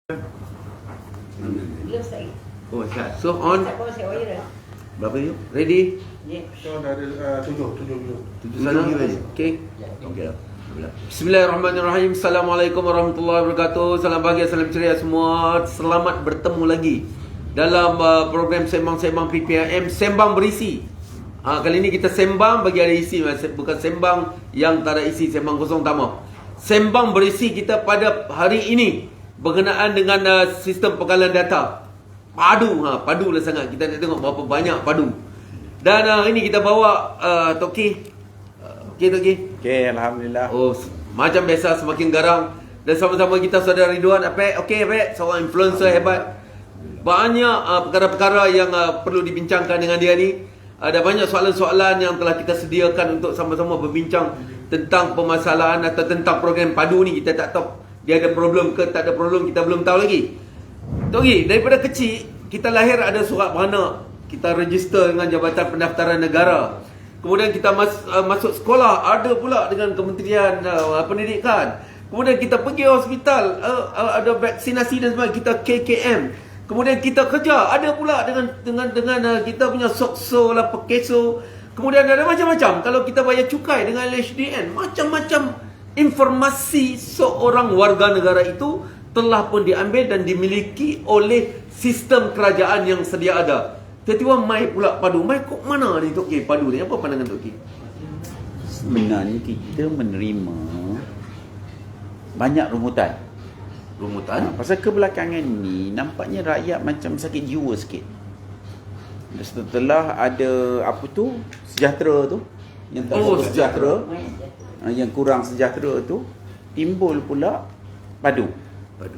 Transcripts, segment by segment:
Belum start. Oh, start. So on. Saya wire dah. Berapa you? Ready? Ya. So dah ada tujuh Sana. Okay. Okay. Bismillahirrahmanirrahim. Assalamualaikum warahmatullahi wabarakatuh. Salam bahagia, salam ceria semua. Selamat bertemu lagi dalam program Sembang-Sembang PPIM Sembang Berisi. Kali ini kita sembang bagi ada isi, bukan sembang yang tak ada isi, sembang kosong, tak mau. Sembang berisi kita pada hari ini berkenaan dengan sistem penggalan data. Padu lah sangat. Kita nak tengok berapa banyak padu. Dan hari ini kita bawa Toki. Okey Toki? Okey, alhamdulillah. Oh, macam biasa semakin garang. Dan sama-sama kita saudara Ridwan Apek. Okey Apek, seorang influencer hebat. Banyak perkara-perkara yang perlu dibincangkan dengan dia ni. Ada banyak soalan-soalan yang telah kita sediakan untuk sama-sama berbincang tentang permasalahan atau tentang program padu ni. Kita tak tahu dia ada problem ke tak ada problem, kita belum tahu lagi. Togi, daripada kecil kita lahir ada surat beranak. Kita register dengan Jabatan Pendaftaran Negara. Kemudian kita masuk sekolah, ada pula dengan Kementerian Pendidikan. Kemudian kita pergi hospital, ada vaksinasi dan sebagainya, kita KKM. Kemudian kita kerja, ada pula dengan kita punya sokso lah, pekeso. Kemudian ada macam-macam. Kalau kita bayar cukai dengan LHDN, macam-macam informasi seorang warga negara itu telah pun diambil dan dimiliki oleh sistem kerajaan yang sedia ada. Tiba-tiba mai pula padu. Mai kok mana ni Tok K padu ni? Apa pandangan Tok K? Sebenarnya kita menerima banyak rumutan. Pasal kebelakangan ni nampaknya rakyat macam sakit jiwa sikit. Setelah ada apa tu, sejahtera tu, yang tak sejahtera, yang kurang sejahtera tu, timbul pula padu.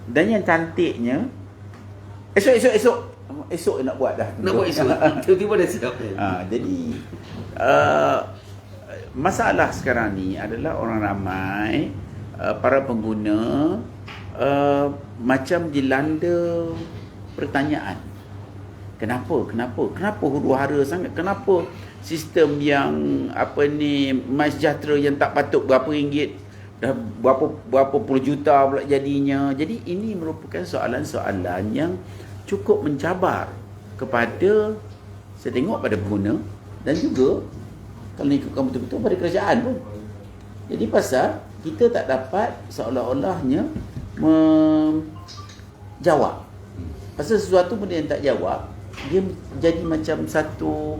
Dan yang cantiknya, esok nak buat dah. Nak buat esok. Tiba-tiba dah siap. Jadi masalah sekarang ni adalah orang ramai, para pengguna macam dilanda pertanyaan. Kenapa huru-hara sangat? Kenapa sistem yang MySejahtera yang tak patut berapa ringgit dah berapa puluh juta pula jadinya. Jadi ini merupakan soalan-soalan yang cukup mencabar kepada, saya tengok, pada pengguna dan juga kalau ikutkan betul-betul pada kerajaan pun. Jadi pasal kita tak dapat seolah-olahnya menjawab. Pasal sesuatu benda yang tak jawab, dia jadi macam satu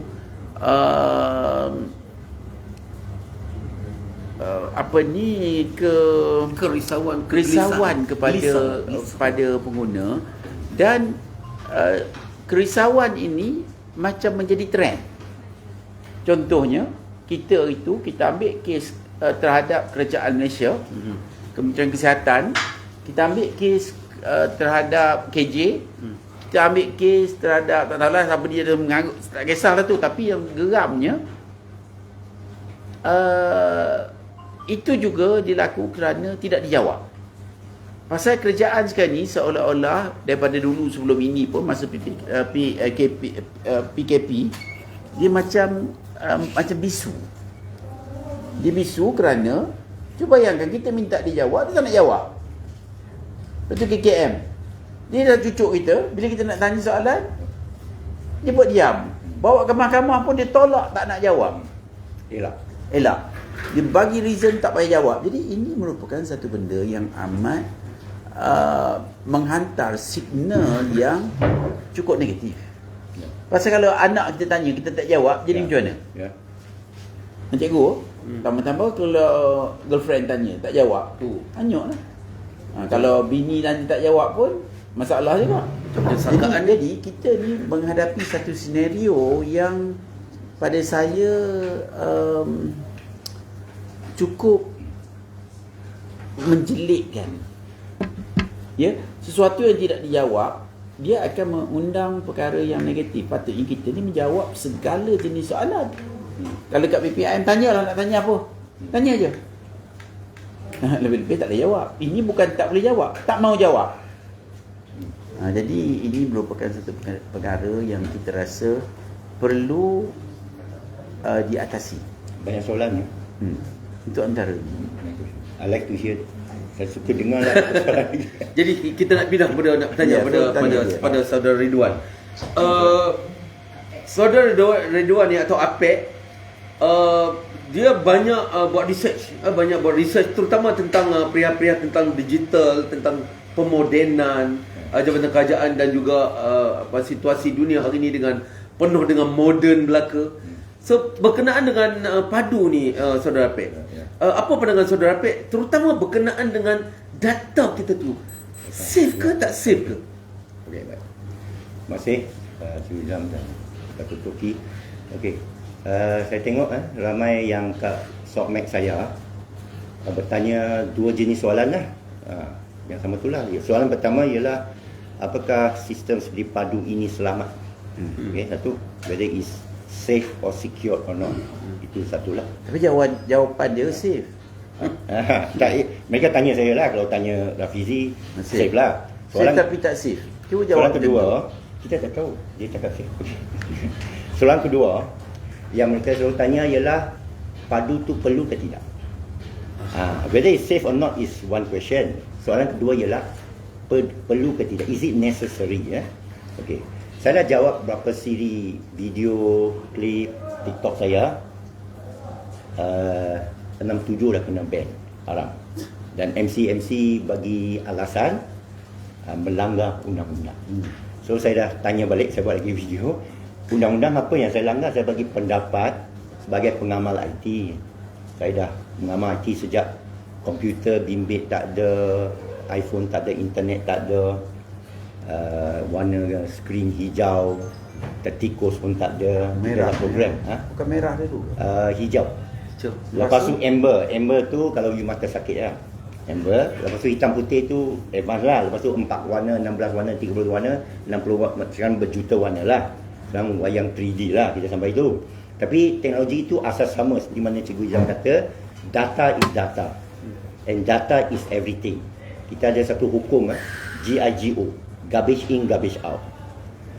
kerisauan kepada pengguna. Dan kerisauan ini macam menjadi trend. Contohnya, kita ambil kes terhadap kerajaan Malaysia, Kementerian Kesihatan. Kita ambil kes terhadap KJ. Kita ambil kes terhadap, tak tahulah siapa dia menganggap, tak kisahlah tu. Tapi yang geramnya, itu juga dilaku kerana tidak dijawab. Pasal kerajaan sekarang ni seolah-olah daripada dulu sebelum ini pun, masa PKP, dia macam bisu. Dia bisu kerana, cuba bayangkan kita minta dijawab, dia tak nak jawab. Lepas tu KKM, dia dah cucuk kita. Bila kita nak tanya soalan, dia buat diam. Bawa ke mahkamah pun dia tolak, tak nak jawab. Elak. Dia bagi reason tak payah jawab. Jadi ini merupakan satu benda yang amat menghantar signal yang cukup negatif. Pasal kalau anak kita tanya, kita tak jawab, jadi macam mana? Cikgu, tambah-tambah kalau girlfriend tanya, tak jawab, tanya lah. Kalau bini tanya tak jawab pun masalah juga. Jadi kita ni menghadapi satu senario yang pada saya cukup menjelitkan. Ya, sesuatu yang tidak dijawab, dia akan mengundang perkara yang negatif. Patutnya kita ni menjawab segala jenis soalan. Kalau kat PPIM, tanyalah, nak tanya apa? Tanya je. Lebih-lebih tak boleh jawab. Ini bukan tak boleh jawab, tak mau jawab. Jadi ini merupakan satu perkara yang kita rasa perlu diatasi. Banyak soalan ya. Itu antara. I like to hear Saya suka dengar lah soalan ni. Jadi kita nak pindah nak bertanya Ya, saya tanya dia. pada saudara Ridwan. Saudara Ridwan ni atau Apek, dia banyak buat research, terutama tentang perihal-perihal tentang digital, tentang pemodenan, jabatan kerajaan dan juga situasi dunia hari ini dengan penuh dengan moden belaka. So berkenaan dengan padu ni, saudara Apek, apa pandangan saudara Apek terutama berkenaan dengan data kita tu, safe ke tak safe ke? Okey, baik. Terima kasih Cik Izam dan Datuk Toki. Okey. Saya tengok ramai yang kat Sokmek saya bertanya dua jenis soalan lah. Yang sama tu lah. Soalan pertama ialah apakah sistem seperti padu ini selamat? Okey, satu, whether is safe or secure or not. Itu satulah. Tapi jawapan dia safe. Tak, mereka tanya saya lah. Kalau tanya Rafizi, safe lah. Safe tapi tak safe. Cuba jawab. Soalan kedua, kita tak tahu. Dia cakap safe. Soalan kedua yang mereka selalu tanya ialah padu tu perlu ke tidak? Whether it's safe or not is one question. Soalan kedua ialah perlu ke tidak? Is it necessary? Okay. Saya dah jawab berapa siri video, klip, TikTok saya. 6-7 dah kena ban, haram. Dan MC bagi alasan melanggar undang-undang. So saya dah tanya balik, saya buat lagi video. Undang-undang apa yang saya langgar? Saya bagi pendapat sebagai pengamal IT. Saya dah mengamal IT sejak komputer bimbit tak ada, iPhone tak ada, internet tak ada, warna skrin hijau, tertikus pun tak ada, merah program. Bukan merah dia tu. Hijau. Lepas tu amber tu kalau you mata sakit lah. Amber. Lepas tu hitam putih tu advance lah. Lepas tu 4 warna, 16 warna, 30 warna, 60 warna, sekarang berjuta warna lah. Sekarang wayang 3D lah kita sampai tu. Tapi teknologi itu asas sama seperti mana Cikgu Izam kata, data is data. And data is everything. Kita ada satu hukum GIGO, garbage in, garbage out.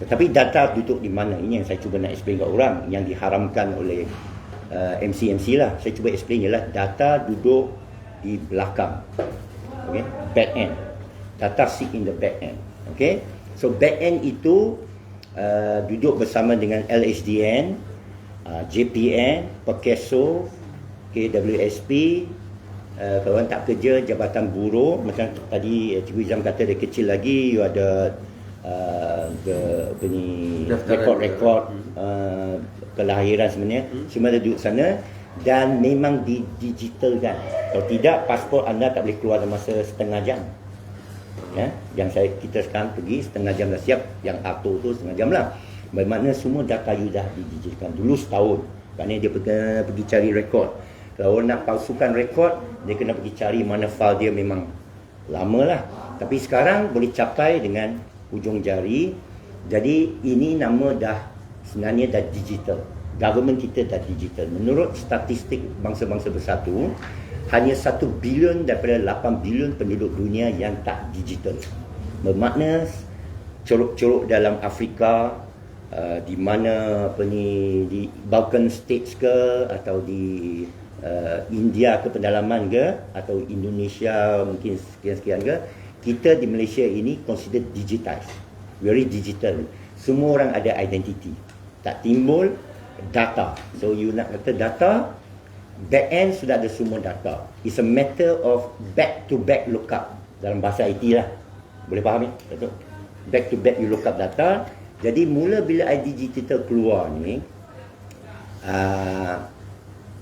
Tetapi data duduk di mana? Ini yang saya cuba nak explain kat orang yang diharamkan oleh MC lah. Saya cuba explain ialah data duduk di belakang. Okay? Back end. Data sit in the back end. Okay? So back end itu duduk bersama dengan LHDN, JPN, Perkeso, KWSP, kalau orang tak kerja, Jabatan Buruh. Macam tadi Cikgu Izam kata dia kecil lagi, you ada rekod kelahiran sebenarnya. Semua ada duduk sana dan memang didigitalkan. Kalau tidak, pasport anda tak boleh keluar dalam masa setengah jam. Yang kita sekarang pergi setengah jam dah siap. Yang auto tu setengah jam lah. Bermakna semua data you dah didigitalkan. Dulu setahun, kerana dia pergi cari rekod. Kalau orang nak palsukan rekod, dia kena pergi cari mana file dia, memang lama lah. Tapi sekarang boleh capai dengan hujung jari. Jadi ini nama dah sebenarnya dah digital. Government kita dah digital. Menurut statistik bangsa-bangsa bersatu, hanya 1 bilion daripada 8 bilion penduduk dunia yang tak digital. Bermakna corok-corok dalam Afrika, di mana di Balkan States ke, atau di India ke pedalaman ke, atau Indonesia mungkin sekian-sekian ke, kita di Malaysia ini consider digitized, very digital. Semua orang ada identity, tak timbul data. So you nak kata data, back end sudah ada semua data. It's a matter of back to back lookup dalam bahasa IT lah. Boleh faham ni? Back to back you lookup data. Jadi mula bila ID digital keluar ni,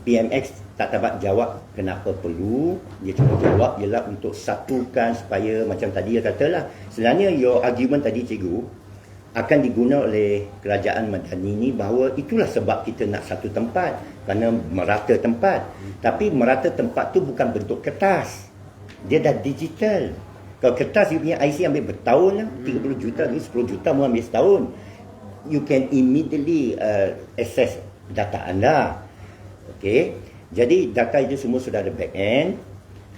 PMX tak dapat jawab kenapa perlu. Dia cuma jawab ialah untuk satukan supaya macam tadi dia katalah. Sebenarnya your argument tadi cikgu akan diguna oleh kerajaan Madani ni bahawa itulah sebab kita nak satu tempat, kerana merata tempat. Tapi merata tempat tu bukan bentuk kertas. Dia dah digital. Kalau kertas you punya IC ambil bertahun lah, 30 juta, 10 juta mau ambil setahun. You can immediately access data anda. Okay. Jadi data itu semua sudah ada back end.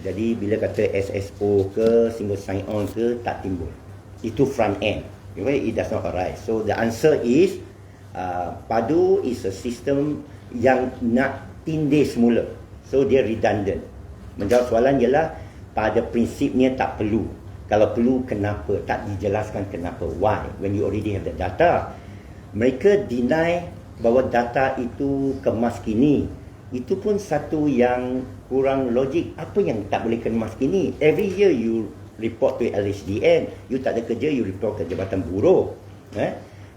Jadi bila kata SSO ke, single sign on ke, tak timbul. Itu front end. It does not arise. So the answer is Padu is a system yang nak tindih semula. So dia redundant. Menjawab soalan ialah pada prinsipnya tak perlu. Kalau perlu, kenapa? Tak dijelaskan kenapa. Why? When you already have the data. Mereka deny bahawa data itu kemas kini. Itu pun satu yang kurang logik. Apa yang tak boleh kemas kini? Every year you report to LHDN. You tak ada kerja, you report ke Jabatan Buruh.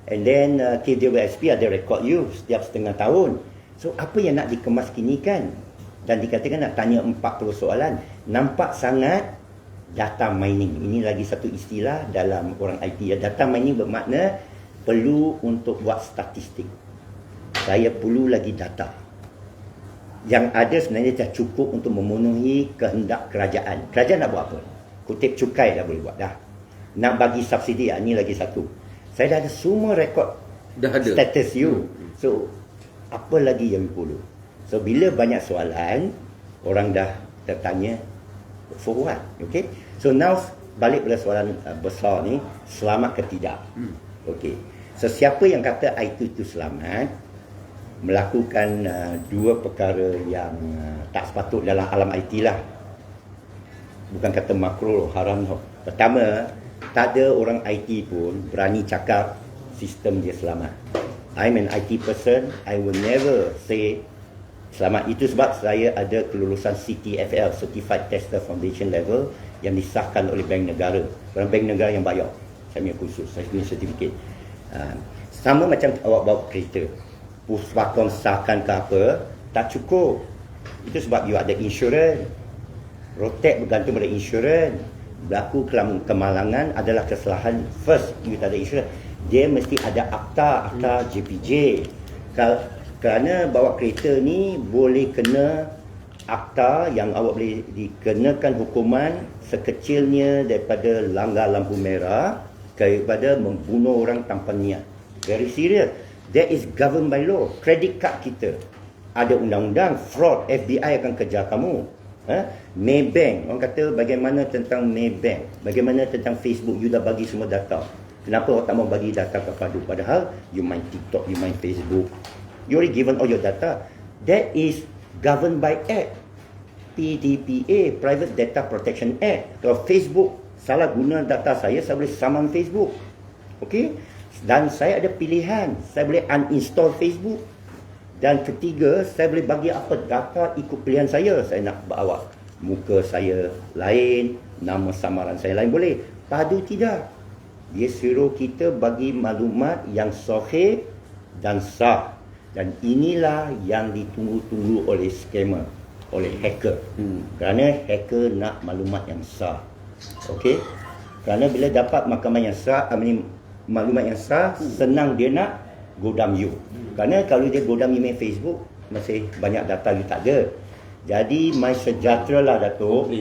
And then KWSP ada record you setiap setengah tahun. So apa yang nak dikemas kini kan? Dan dikatakan nak tanya 40 soalan. Nampak sangat data mining. Ini lagi satu istilah dalam orang IT. Data mining bermakna perlu untuk buat statistik. Saya perlu lagi data. Yang ada sebenarnya dah cukup untuk memenuhi kehendak kerajaan. Kerajaan nak buat apa? Kutip cukai dah boleh buat dah. Nak bagi subsidi, ini lagi satu. Saya dah ada semua rekod Dah ada status you. So apa lagi yang perlu? So bila banyak soalan, orang dah tertanya for what? Okay. So now balik pada soalan besar ni, selamat ke tidak? Okay. So siapa yang kata IT itu selamat melakukan dua perkara yang tak sepatut dalam alam IT lah. Bukan kata makro haram tau. Pertama, tak ada orang IT pun berani cakap sistem dia selamat. I'm an IT person, I will never say selamat. Itu sebab saya ada kelulusan CTFL, Certified Tester Foundation Level, yang disahkan oleh Bank Negara. Orang Bank Negara yang bayar. Saya punya khusus, saya punya sertifikat. Sama macam awak bawa kereta. Puspakom sahkan ke apa, tak cukup. Itu sebab you ada insurans. Rotek bergantung pada insurans. Berlaku kemalangan adalah kesalahan first, you tak ada insurans. Dia mesti ada akta JPJ. Kerana bawa kereta ni boleh kena akta yang awak boleh dikenakan hukuman sekecilnya daripada langgar lampu merah kepada membunuh orang tanpa niat. Very serious. That is governed by law. Credit card kita ada undang-undang, fraud, FBI akan kejar kamu. Maybank, orang kata bagaimana tentang Maybank, bagaimana tentang Facebook, you dah bagi semua data. Kenapa awak tak mau bagi data kepada? Padahal you main TikTok, you main Facebook, you already given all your data. That is governed by Act, PDPA, Private Data Protection Act. Kalau Facebook salah guna data saya boleh saman Facebook. Okay? Dan saya ada pilihan, saya boleh uninstall Facebook. Dan ketiga, saya boleh bagi apa data ikut pilihan saya. Saya nak bawa muka saya lain, nama samaran saya lain, boleh. Padu tidak. Dia suruh kita bagi maklumat yang sahih dan sah. Dan inilah yang ditunggu-tunggu oleh scammer, oleh hacker. Kerana hacker nak maklumat yang sah. Okey? Kerana bila dapat maklumat yang sah, maklumat yang sah, senang dia nak godam you. Kerana kalau dia godam email Facebook, masih banyak data you tak ada. Jadi MySejahtera lah Datuk.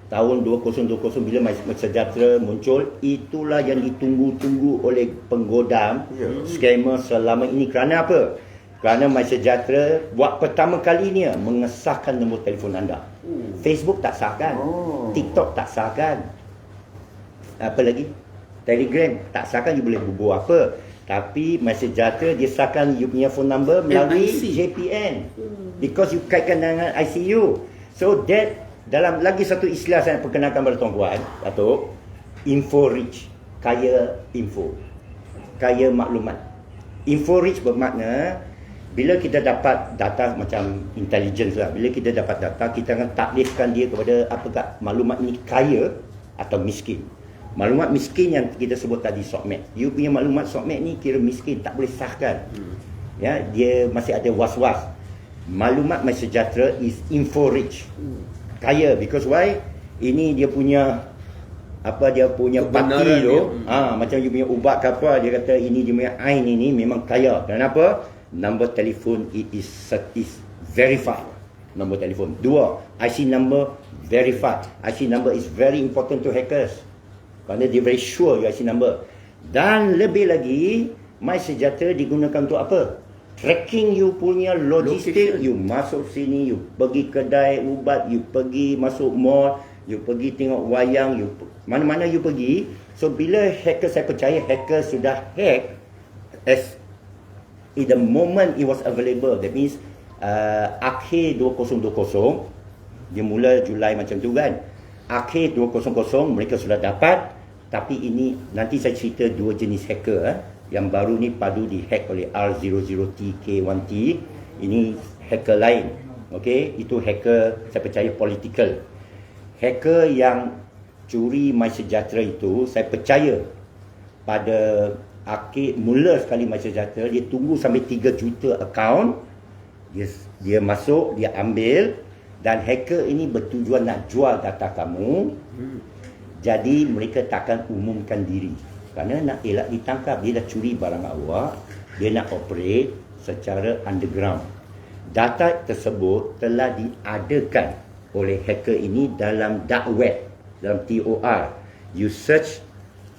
Tahun 2020 bila MySejahtera muncul, itulah yang ditunggu-tunggu oleh penggodam, scammer selama ini. Kerana apa? Kerana MySejahtera buat pertama kalinya mengesahkan nombor telefon anda. Facebook tak sahkan, TikTok tak sahkan, apa lagi? Telegram tak sahkan, you boleh bubuh apa. Tapi MySejahtera dia sahkan you punya phone number melalui JPN. Because you kaitkan dengan ICU. So that, dalam lagi satu istilah saya perkenalkan pada tuan-tuan, Datuk, info rich, kaya info, kaya maklumat. Info rich bermakna bila kita dapat data macam intelligence lah, bila kita dapat data, kita akan taklifkan dia kepada apakah maklumat ini kaya atau miskin. Maklumat miskin yang kita sebut tadi SOCMED. You punya maklumat SOCMED ni kira miskin, tak boleh sahkan. Ya, dia masih ada was-was. Maklumat MySejahtera is info rich. Kaya, because why? Ini dia punya dia punya parti tu. Macam you punya ubat ke apa, dia kata ini dia punya ain ini memang kaya. Kenapa? Number telefon is verified. Nombor telefon. 2, IC number verified. IC number is very important to hackers. Kerana dia very sure your IC number. Dan lebih lagi, MySejahtera digunakan untuk apa? Tracking you punya logistik. You masuk sini, you pergi kedai ubat, you pergi masuk mall, you pergi tengok wayang, you mana-mana you pergi. So bila hacker, saya percaya hacker sudah hack as in the moment it was available. That means akhir 2020, dia mula Julai macam tu kan. akhir 2000 mereka sudah dapat, tapi ini nanti saya cerita dua jenis hacker yang baru ni padu dihack oleh R00TK1T. Ini hacker lain. Okey, itu hacker saya percaya political. Hacker yang curi MySejahtera itu saya percaya pada akhir mula sekali MySejahtera dia tunggu sampai 3 juta akaun, dia masuk, dia ambil, dan hacker ini bertujuan nak jual data kamu. Jadi mereka takkan umumkan diri kerana nak elak ditangkap. Dia dah curi barang awak, dia nak operate secara underground. Data tersebut telah diadakan oleh hacker ini dalam dark web, dalam TOR. You search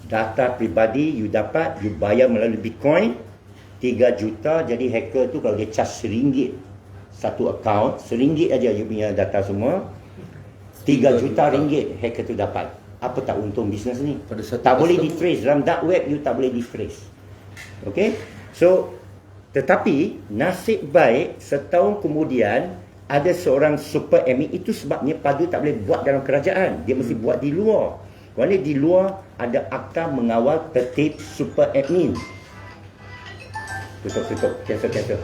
data pribadi, you dapat, you bayar melalui Bitcoin 3 juta. Jadi hacker tu kalau dia charge RM1 satu account, RM1 aja you punya data semua, 3 juta ringgit hacker tu dapat. Apa tak untung bisnes ni? Tak boleh di-trace. Dalam dark web you tak boleh di-trace. Okay? So tetapi nasib baik setahun kemudian ada seorang super admin. Itu sebabnya padu tak boleh buat dalam kerajaan, dia mesti buat di luar. Kerana di luar ada akta mengawal tertib super admin. Tutup, cancel.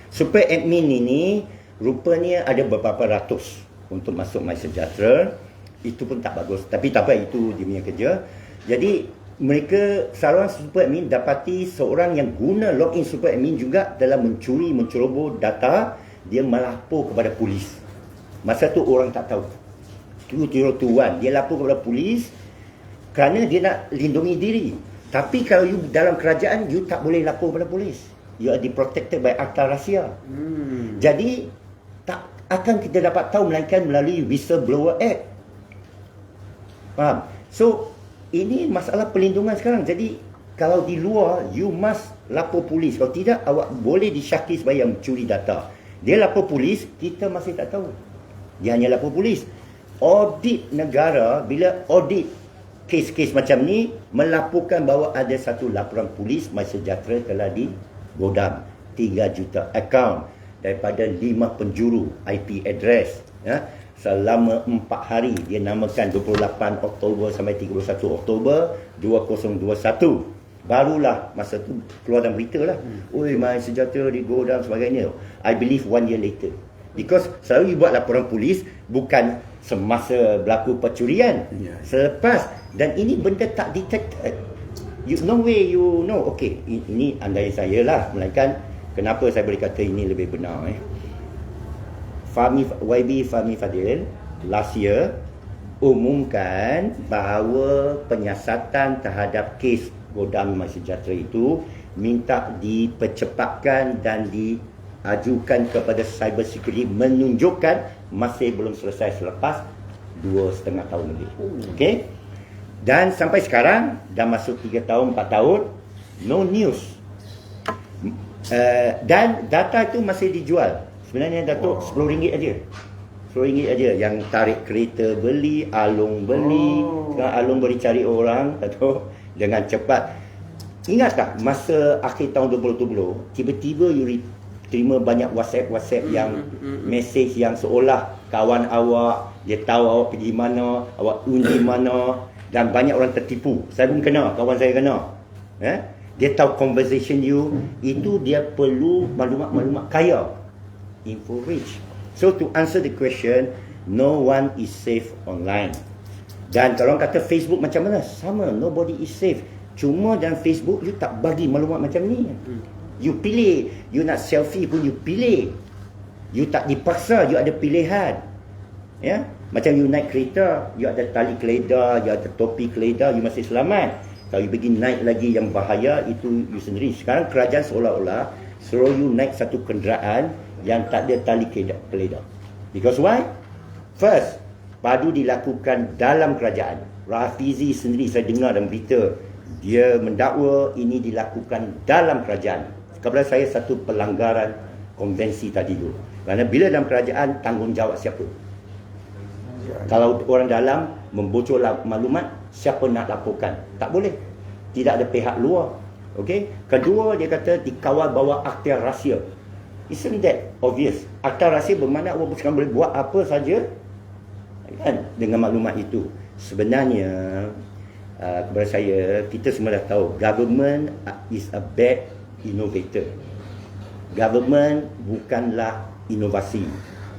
Super admin ini rupanya ada beberapa ratus untuk masuk MySejahtera. Itu pun tak bagus, tapi tak apa, itu dia punya kerja. Jadi mereka, seorang super admin dapati seorang yang guna login super admin juga telah mencuri, menceroboh data. Dia melapor kepada polis. Masa tu orang tak tahu. Tuan, dia lapor kepada polis kerana dia nak lindungi diri. Tapi kalau you dalam kerajaan, you tak boleh lapor kepada polis. You are protected by akta rahsia. Jadi tak akan kita dapat tahu melainkan melalui Whistleblower Act. Faham? So ini masalah perlindungan sekarang. Jadi kalau di luar, you must lapor polis. Kalau tidak, awak boleh disyaki sebagai yang mencuri data. Dia lapor polis, kita masih tak tahu. Dia hanya lapor polis. Audit negara, bila audit kes-kes macam ni, melaporkan bahawa ada satu laporan polis MySejahtera telah digodam 3 juta akaun daripada 5 penjuru IP address. Selama 4 hari, dia namakan 28 Oktober sampai 31 Oktober 2021. Barulah masa tu keluar dalam berita lah. Oi, MySejahtera digodam sebagainya. I believe 1 year later. Because selalu buat laporan polis bukan semasa berlaku pencurian, selepas. Dan ini benda tak detected. No way you know. Okay, ini andai saya lah, melainkan kenapa saya boleh kata ini lebih benar. YB Fahmi Fadil last year umumkan bahawa penyiasatan terhadap kes godam MySejahtera itu minta dipercepatkan dan diajukan kepada cyber security, menunjukkan masih belum selesai selepas 2,5 tahun lebih. Okay? Dan sampai sekarang dah masuk 3 tahun, 4 tahun, no news. Dan data itu masih dijual. Sebenarnya Datuk RM10 aja. RM10 aja yang tarik kereta beli, Along beli. Sekarang Along boleh cari orang, Datuk, dengan cepat. Ingat tak masa akhir tahun 2020, tiba-tiba you terima banyak WhatsApp yang mesej yang seolah kawan awak, dia tahu awak pergi mana, awak undi mana, dan banyak orang tertipu. Saya pun kena, kawan saya kena. Dia tahu conversation you, itu dia perlu maklumat-maklumat kaya. Info rich. So to answer the question, no one is safe online. Dan kalau orang kata Facebook macam mana? Sama, nobody is safe. Cuma dalam Facebook you tak bagi maklumat macam ni. You pilih, you nak selfie pun you pilih. You tak dipaksa, you ada pilihan. Ya, macam you naik kereta, you ada tali keledar, you ada topi keledar, you masih selamat. Kalau you pergi naik lagi yang bahaya, itu you sendiri. Sekarang kerajaan seolah-olah suruh you naik satu kenderaan yang tak ada tali keledar. Because why? First, padu dilakukan dalam kerajaan. Rafizi sendiri saya dengar dalam berita, dia mendakwa ini dilakukan dalam kerajaan. Kepada saya satu pelanggaran konvensi tadi tu. Kerana bila dalam kerajaan, tanggungjawab siapa? Kalau orang dalam membocor maklumat, siapa nak laporkan? Tak boleh. Tidak ada pihak luar. Okay? Kedua, dia kata dikawal bawah akta rahsia. Isn't that obvious? Akta rahsia bermakna awak sekarang boleh buat apa saja kan, dengan maklumat itu. Sebenarnya kepada saya, kita semua dah tahu government is a bad innovator. Government bukanlah inovasi.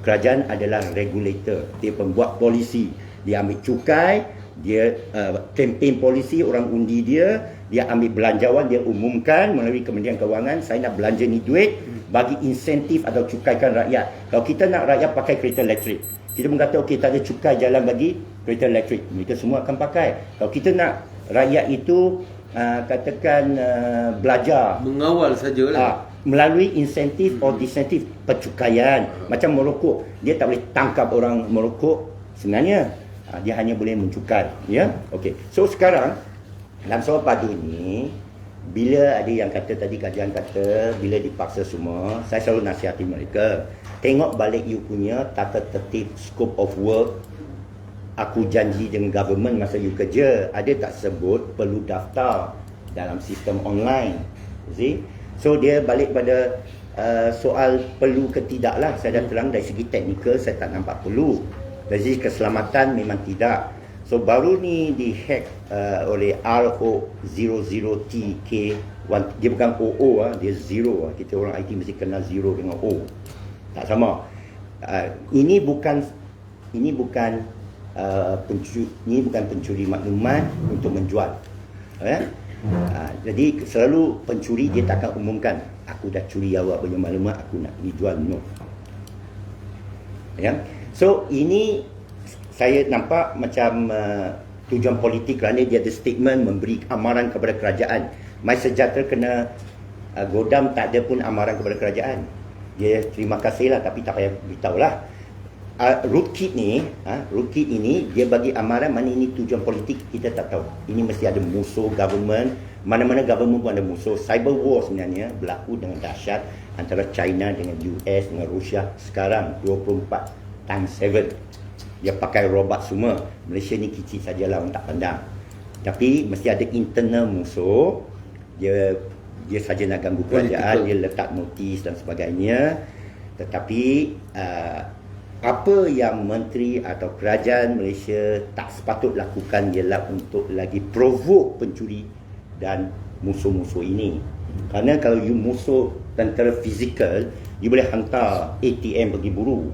Kerajaan adalah regulator. Dia pembuat polisi. Dia ambil cukai, dia kempen polisi, orang undi dia ambil belanjawan, dia umumkan melalui Kementerian Kewangan, saya nak belanja ni duit, bagi insentif atau cukaikan rakyat. Kalau kita nak rakyat pakai kereta elektrik, kita pun kata okey, tak ada cukai jalan bagi kereta elektrik, mereka semua akan pakai. Kalau kita nak rakyat itu katakan belajar, mengawal sajalah, melalui insentif atau disentif percukaian, macam merokok, dia tak boleh tangkap orang merokok sebenarnya, dia hanya boleh mencukai, ya. Okey, so sekarang dalam soal padu ni, bila ada yang kata tadi, kajian kata bila dipaksa semua, saya selalu nasihati mereka, tengok balik you punya tata tertib scope of work. Aku janji dengan government masa you kerja, ada tak sebut perlu daftar dalam sistem online. See? So dia balik pada soal perlu ke tidak lah. Saya dah terang dari segi teknikal saya tak nampak perlu. Dari segi keselamatan memang tidak. So baru ni dihack oleh RO00TK1. Dia bukan OO, dia zero. Kita orang IT mesti kenal zero dengan O. Tak sama. Ini bukan pencuri maklumat untuk menjual. Ya? Jadi selalu pencuri dia tak akan umumkan, aku dah curi awak punya maklumat, aku nak dijual. No. Ya? So ini saya nampak macam tujuan politik kerana dia ada statement memberi amaran kepada kerajaan. MySejahtera kena godam, tak ada pun amaran kepada kerajaan. Dia terima kasih lah, tapi tak payah beritahu lah. Rootkit ini dia bagi amaran, mana ini tujuan politik kita tak tahu. Ini mesti ada musuh government. Mana-mana government pun ada musuh. Cyber war sebenarnya berlaku dengan dahsyat antara China dengan US dengan Rusia sekarang 24x7. Dia pakai robot semua. Malaysia ni kecil sajalah, orang tak pandang. Tapi mesti ada internal musuh. Dia saja nak ganggu kerajaan, dia letak notis dan sebagainya. Tetapi apa yang menteri atau kerajaan Malaysia tak sepatut lakukan ialah untuk lagi provoke pencuri dan musuh-musuh ini. Kerana kalau you musuh tentera fizikal, you boleh hantar ATM pergi buru.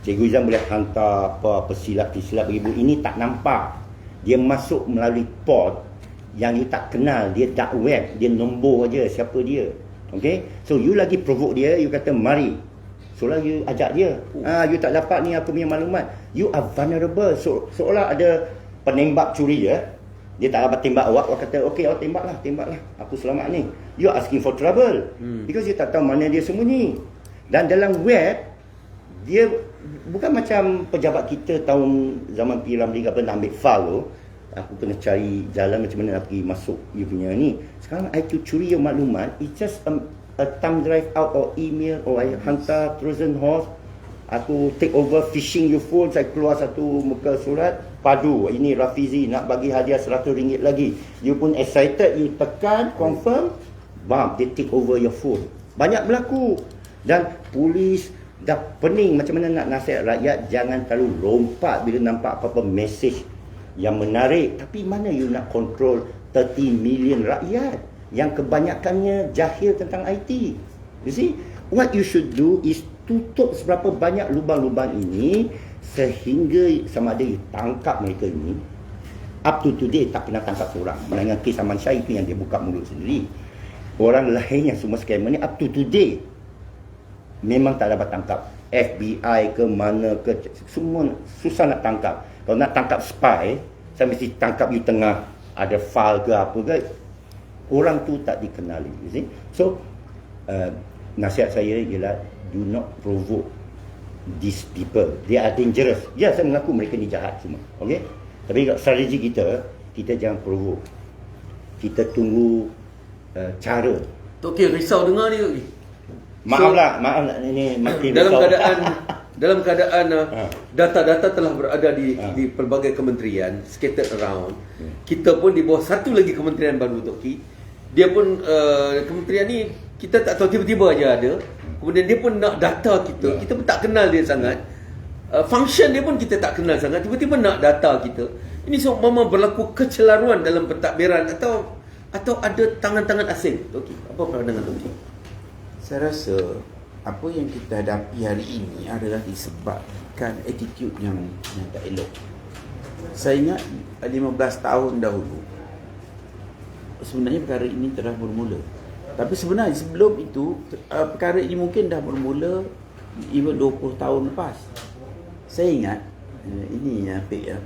Cikgu Izam boleh hantar pesilap pergi buru. Ini tak nampak. Dia masuk melalui port yang you tak kenal. Dia dark web, dia nombor aja siapa dia. Okay? So you lagi provoke dia, you kata mari. Seolah you ajak dia. You tak dapat ni aku punya maklumat. You are vulnerable. Seolah ada penembak curi dia. Dia tak dapat tembak awak. Awak kata, okey awak tembaklah. Aku selamat ni. You are asking for trouble. Because you tak tahu mana dia sembunyi. Dan dalam web, dia bukan macam pejabat kita tahun zaman P. Ramlee nak ambil file tu. Aku kena cari jalan macam mana nak pergi masuk you punya ni. Sekarang I to curi your maklumat. It's just a thumb drive out or email, or I hantar Trojan horse, aku take over phishing your phone, saya keluar satu muka surat, padu, ini Rafizi nak bagi hadiah RM100 lagi. You pun excited, you tekan, confirm, bam, they take over your phone. Banyak berlaku. Dan polis dah pening macam mana nak nasihat rakyat, jangan terlalu lompat bila nampak apa-apa message yang menarik. Tapi mana you nak control 30 million rakyat yang kebanyakannya jahil tentang IT. You see, what you should do is tutup seberapa banyak lubang-lubang ini sehingga sama ada you tangkap mereka ini. Up to today tak pernah tangkap seorang. Dengan kes Aman Shah itu yang dia buka mulut sendiri. Orang lain yang semua scammer ni up to today memang tak dapat tangkap. FBI ke mana ke, semua susah nak tangkap. Kalau nak tangkap spy, saya mesti tangkap you tengah ada file ke apa ke. Orang tu tak dikenali, you see. So nasihat saya ialah do not provoke these people. They are dangerous. Ya, saya mengaku mereka ni jahat semua. Okay? Tapi strategi kita jangan provoke. Kita tunggu cara. Okey, risau dengar ni. Maaf ini makin dalam keadaan data-data telah berada di pelbagai kementerian scattered around. Kita pun di bawah satu lagi kementerian baru, Toki. Dia pun kementerian ni kita tak tahu, tiba-tiba aja ada. Kemudian dia pun nak data kita. Kita pun tak kenal dia sangat. function dia pun kita tak kenal sangat, tiba-tiba nak data kita. Ini memang berlaku kecelaruan dalam pentadbiran atau ada tangan-tangan asing. Okey, apa pandangan Okey? Saya rasa apa yang kita hadapi hari ini adalah disebabkan attitude yang tak elok. Saya ingat 15 tahun dahulu sebenarnya perkara ini telah bermula. Tapi sebenarnya sebelum itu perkara ini mungkin dah bermula even 20 tahun lepas. Saya ingat ini Apik ya.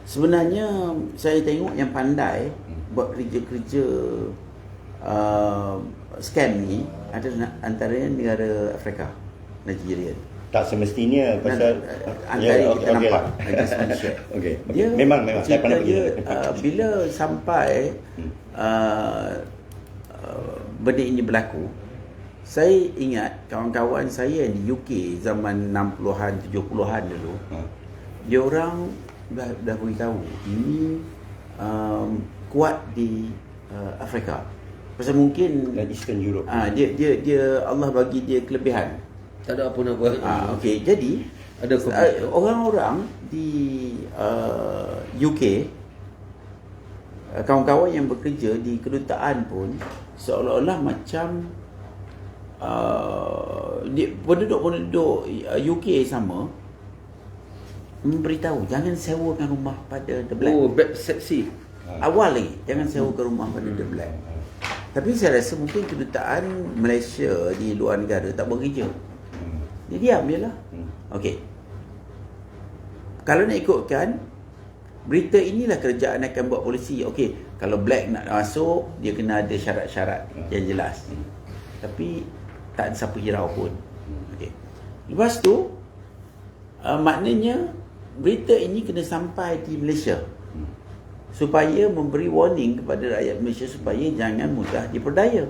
Sebenarnya saya tengok yang pandai buat kerja-kerja scam ni adalah antaranya negara Afrika, Nigeria. Tak semestinya pasal Antara yang kita nampak lah. Okey. Memang saya pernah pergi. Bila sampai benda ini berlaku, saya ingat kawan-kawan saya di UK zaman 60-an 70-an dulu, dia orang dah beritahu ini kuat di Afrika. Pasal mungkin Eastern Europe. Dia Allah bagi dia kelebihan. Tak ada apa nak buat. Okey, jadi ada orang-orang di UK, kawan-kawan yang bekerja di kedutaan pun seolah-olah macam penduduk UK sama memberitahu jangan sewakan rumah pada The Black. Oh, bad seksi. Awal lagi jangan sewakan rumah pada The Black. Tapi saya rasa mungkin kedutaan Malaysia di luar negara tak bekerja. Dia diam je lah. Okey. Kalau nak ikutkan, berita inilah kerajaan akan buat polisi. Okey, kalau Black nak masuk, dia kena ada syarat-syarat yang jelas. Tapi tak ada siapa hirau pun. Okey. Lepas tu, maknanya berita ini kena sampai di Malaysia supaya memberi warning kepada rakyat Malaysia supaya jangan mudah diperdaya.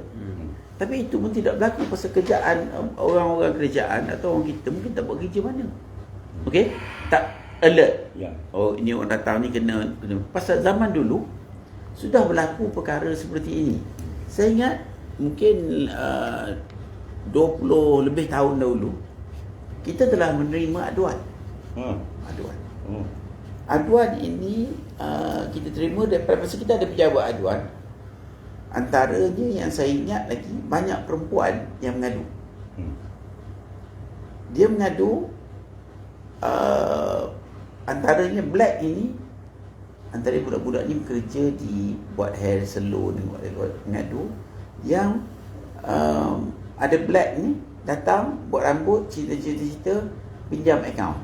Tapi itu pun tidak berlaku pasal kerjaan orang-orang kerajaan atau orang kita mungkin tak buat kerja mana. Okey? Tak alert. Oh, ini orang datang ni kena. Pasal zaman dulu sudah berlaku perkara seperti ini. Saya ingat mungkin 20 lebih tahun dahulu kita telah menerima aduan. Aduan ini kita terima daripada masa kita ada pejabat aduan. Antaranya yang saya ingat lagi, banyak perempuan yang mengadu. Dia mengadu antaranya Black ini, antara budak-budak ni bekerja di buat hair salon, mengadu yang ada Black ni datang buat rambut, cerita-cerita pinjam akaun.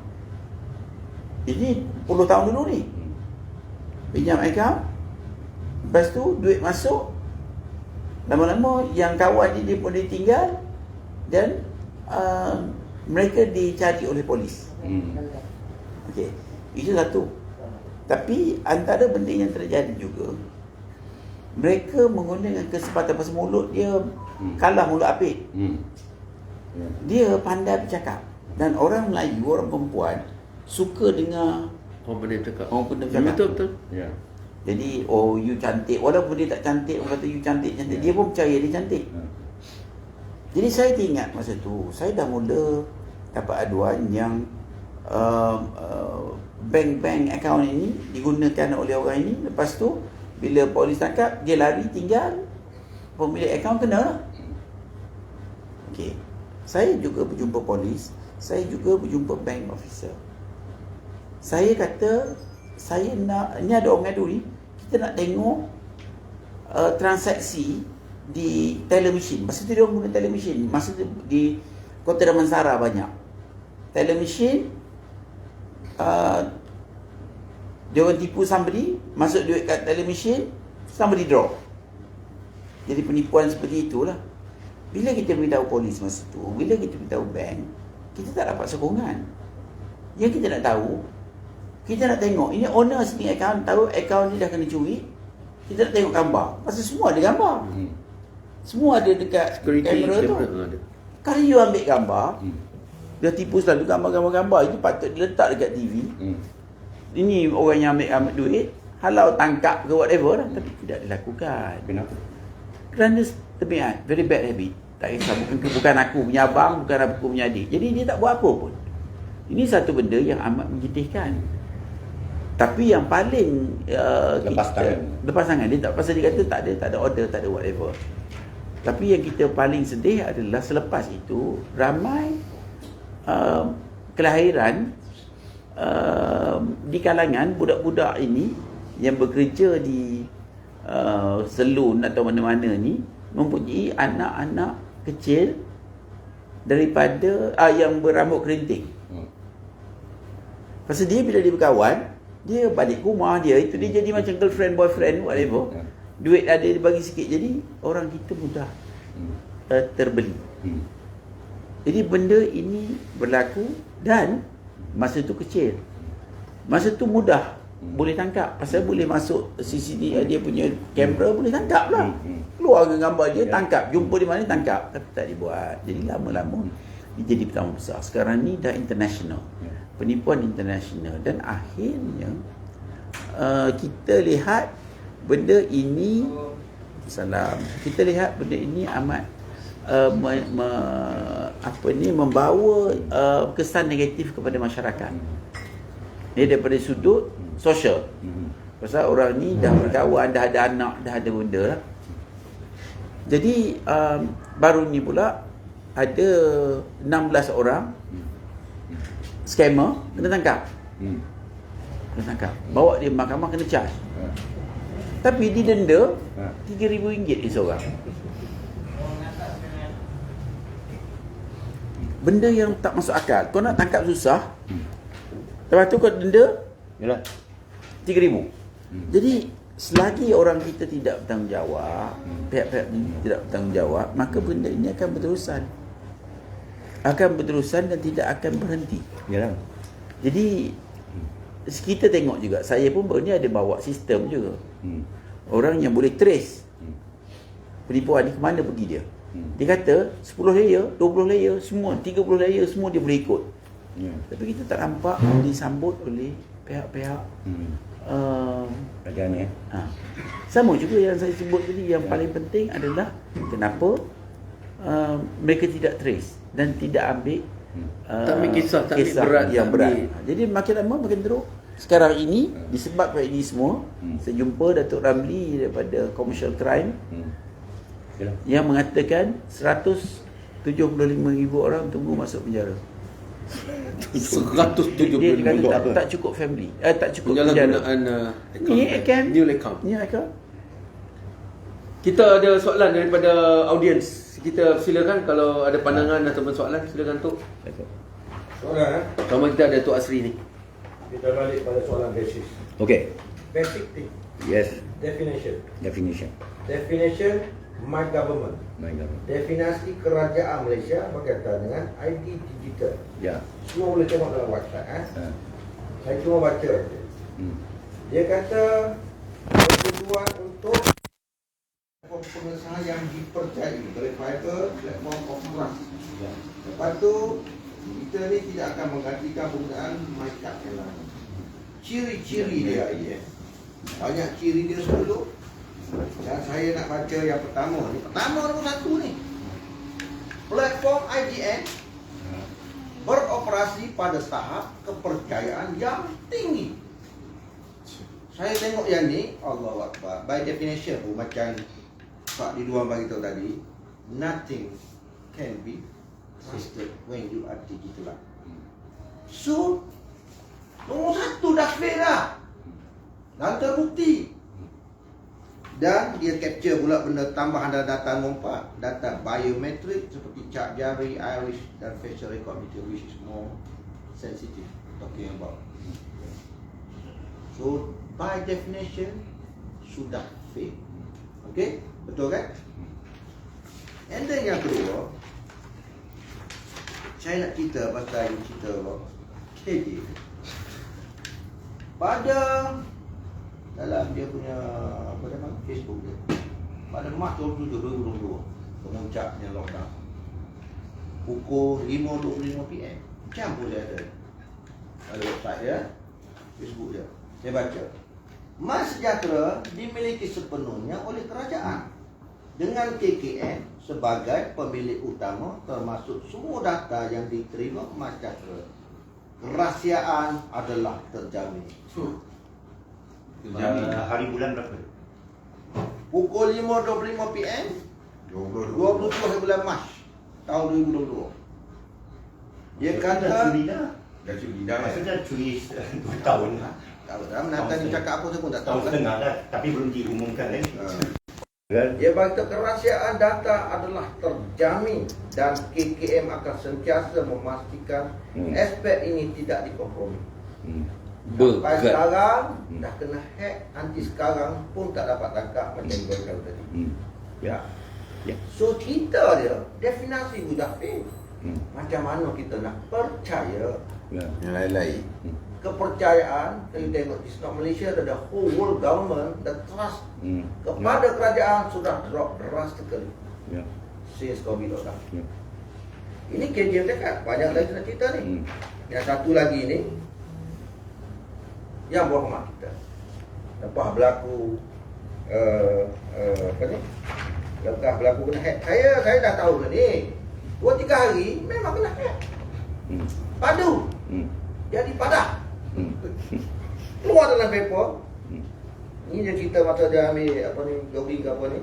Ini 10 tahun dulu ni. Pinjam akaun, lepas tu duit masuk, lama-lama yang kawan dia pun ditinggal dan mereka dicari oleh polis. Okey, itu satu. Tapi antara benda yang terjadi juga, mereka menggunakan kesempatan pasal mulut dia kalah mulut Apik. Dia pandai bercakap dan orang Melayu, orang perempuan suka dengar Orang pandai bercakap. Betul. Ya. Jadi, oh you cantik. Walaupun dia tak cantik, orang kata you cantik. Dia pun percaya dia cantik. Jadi saya ingat masa tu, saya dah mula dapat aduan yang bank akaun ini digunakan oleh orang ini. Lepas tu, bila polis tangkap, dia lari tinggal, pemilik akaun kena lah. Okay. Saya juga berjumpa polis, saya juga berjumpa bank officer. Saya kata, saya nak, ni ada orang ngadu ni, kita nak tengok transaksi di teller machine. Masa tu dia orang guna teller machine. Masa tu di Kota Damansara banyak teller machine. Dia orang tipu somebody, masuk duit kat teller machine, somebody draw. Jadi penipuan seperti itulah. Bila kita beritahu polis masa tu, bila kita beritahu bank, kita tak dapat sokongan. Yang kita nak tahu, kita nak tengok, ini owner sendiri akaun, tahu akaun ni dah kena curi. Kita nak tengok gambar. Pasal semua ada gambar. Semua ada dekat kamera tu. Kalau you ambil gambar, dia tipu selalu gambar-gambar itu patut diletak dekat TV. Ini orang yang ambil duit, halau tangkap ke whatever lah. Tapi tidak dilakukan. Kenapa? Kerana very bad habit. Tak kisah, bukan aku punya abang, bukan aku punya adik. Jadi dia tak buat apa pun. Ini satu benda yang amat menyedihkan. Tapi yang paling Lepas tangan. lepas tangan. Dia tak, pasal dia kata tak ada order, tak ada whatever. Tapi yang kita paling sedih adalah selepas itu ramai kelahiran di kalangan budak-budak ini yang bekerja di salon atau mana-mana ni mempunyai anak-anak kecil daripada yang berambut kerinting. Pasal dia bila dia berkawan, dia balik rumah dia, itu dia jadi macam girlfriend, boyfriend, whatever. Duit ada dia bagi sikit. Jadi orang kita mudah terbeli. Jadi benda ini berlaku dan masa tu kecil. Masa tu mudah boleh tangkap. Pasal boleh masuk CCTV, dia punya kamera boleh tangkap lah. Keluar gambar dia, tangkap. Jumpa di mana, tangkap. Tapi tak dibuat. Jadi lama-lama dia jadi pertama besar. Sekarang ni dah international. Penipuan international. Dan akhirnya kita lihat benda ini kita lihat benda ini amat membawa kesan negatif kepada masyarakat. Ini daripada sudut sosial. Pasal orang ni dah berkawan, dah ada anak, dah ada benda lah. Jadi baru ni pula ada 16 orang scammer kena tangkap. Kena tangkap. Bawa dia mahkamah, kena charge. Tapi didenda RM3,000 dia seorang. Benda yang tak masuk akal. Kau nak tangkap susah. Lepas tu kau denda Yalah. RM3,000. Jadi selagi orang kita tidak bertanggungjawab, pihak-pihak ini tidak bertanggungjawab, maka benda ini akan berterusan. Akan berterusan dan tidak akan berhenti. Yalah. Jadi kita tengok juga, saya pun baru ni ada bawa sistem juga. Orang yang boleh trace penipuan ni ke mana pergi dia. Dia kata 10 layer, 20 layer, semua 30 layer, semua dia boleh ikut. Tapi kita tak nampak disambut oleh pihak-pihak Kerajaan sama juga yang saya sebut tadi. Yang paling penting adalah kenapa mereka tidak trace dan tidak ambil tak ambil kisah berat yang tak berat. ambil. Jadi makin lama makin teruk. Sekarang ini disebabkan ini semua, saya jumpa Datuk Ramli daripada Commercial Crime yang mengatakan 175,000 orang tunggu masuk penjara. 170 Dia kata apa? tak cukup family, tak cukup penjara. penyalahgunaan Ni account. new account. Ni account. Kita ada soalan daripada audiens. Kita silakan kalau ada pandangan ataupun soalan, silakan Tok. Soalan, Sama kita ada Tok Asri ni. kita balik pada soalan basis. Okay. Basic thing, Yes. definition. Definition. My government. My government. Definisi kerajaan Malaysia berkaitan dengan ID digital. Ya. Semua boleh tengok dalam website. Saya cuma baca. Dia kata bertujuan untuk platform pengesahan yang dipercayai, verifiable platform of trust. Lepas tu kita ni tidak akan menggantikan penggunaan MyCard yang lama. Ciri-ciri dia ini, banyak ciri dia sebelum. Dan saya nak baca yang pertama ni. Pertama nombor 1 ni. Platform IGN beroperasi pada tahap kepercayaan yang tinggi. Saya tengok yang ni, Allahu Akbar. By definition, macam Pak Ridwan bagi tahu tadi, nothing can be trusted when you are digital. So, nombor 1 dah clear dah. Dan terbukti. Dan dia capture pula benda tambahan dalam data nombor 4, data biometrik seperti cap jari, iris dan facial recognition, which is more sensitive talking about. So by definition sudah fake. Okay, betul kan? And then yang kedua, saya nak cerita pasal KJ. Pada dalam dia punya apa nama Facebook dia, pada Mac 27 2022 kemuncaknya lockdown, pukul 5.25 PM, jam pun dia ada website dia, Facebook dia. Saya baca, Mas Sejahtera dimiliki sepenuhnya oleh kerajaan. dengan KKM sebagai pemilik utama termasuk semua data yang diterima masyarakat. Kerahsiaan adalah terjamin. Hari bulan berapa? Pukul 5.25 PM 27 bulan Mac tahun 2022. Dia kata Dah curi dah. Maksudnya curi 2 tahun. tahu dah menanti dia cakap apa saya pun tak tahu Tahun lah. setengah dah. Tapi belum diumumkan lagi. Dia berkata kerahsiaan data adalah terjamin dan KKM akan sentiasa memastikan aspek ini tidak dikompromi. Sampai sekarang dah kena hack, nanti sekarang pun tak dapat tangkap macam yang kau tahu tadi. Ya. Ya. So kita dia definasi Muzaffir. Macam mana kita nak percaya Ya. Yang lain-lain. kepercayaan. Kalau you tengok di Islam Malaysia, the whole world government, the trust kepada kerajaan sudah drop drastically Ya. since COVID lockdown. Ya. Ini KJM dekat, banyak lagi nak cerita ni. Yang satu lagi ni yang berhormat kita. Lepas berlaku apa ni? Lepas berlaku kena hack. Saya dah tahu ni. 2-3 hari memang kena hack. Padu. Jadi padah. Keluar dalam paper. Ini dia cerita masa dia ambil apa ni, jogging ke apa ni.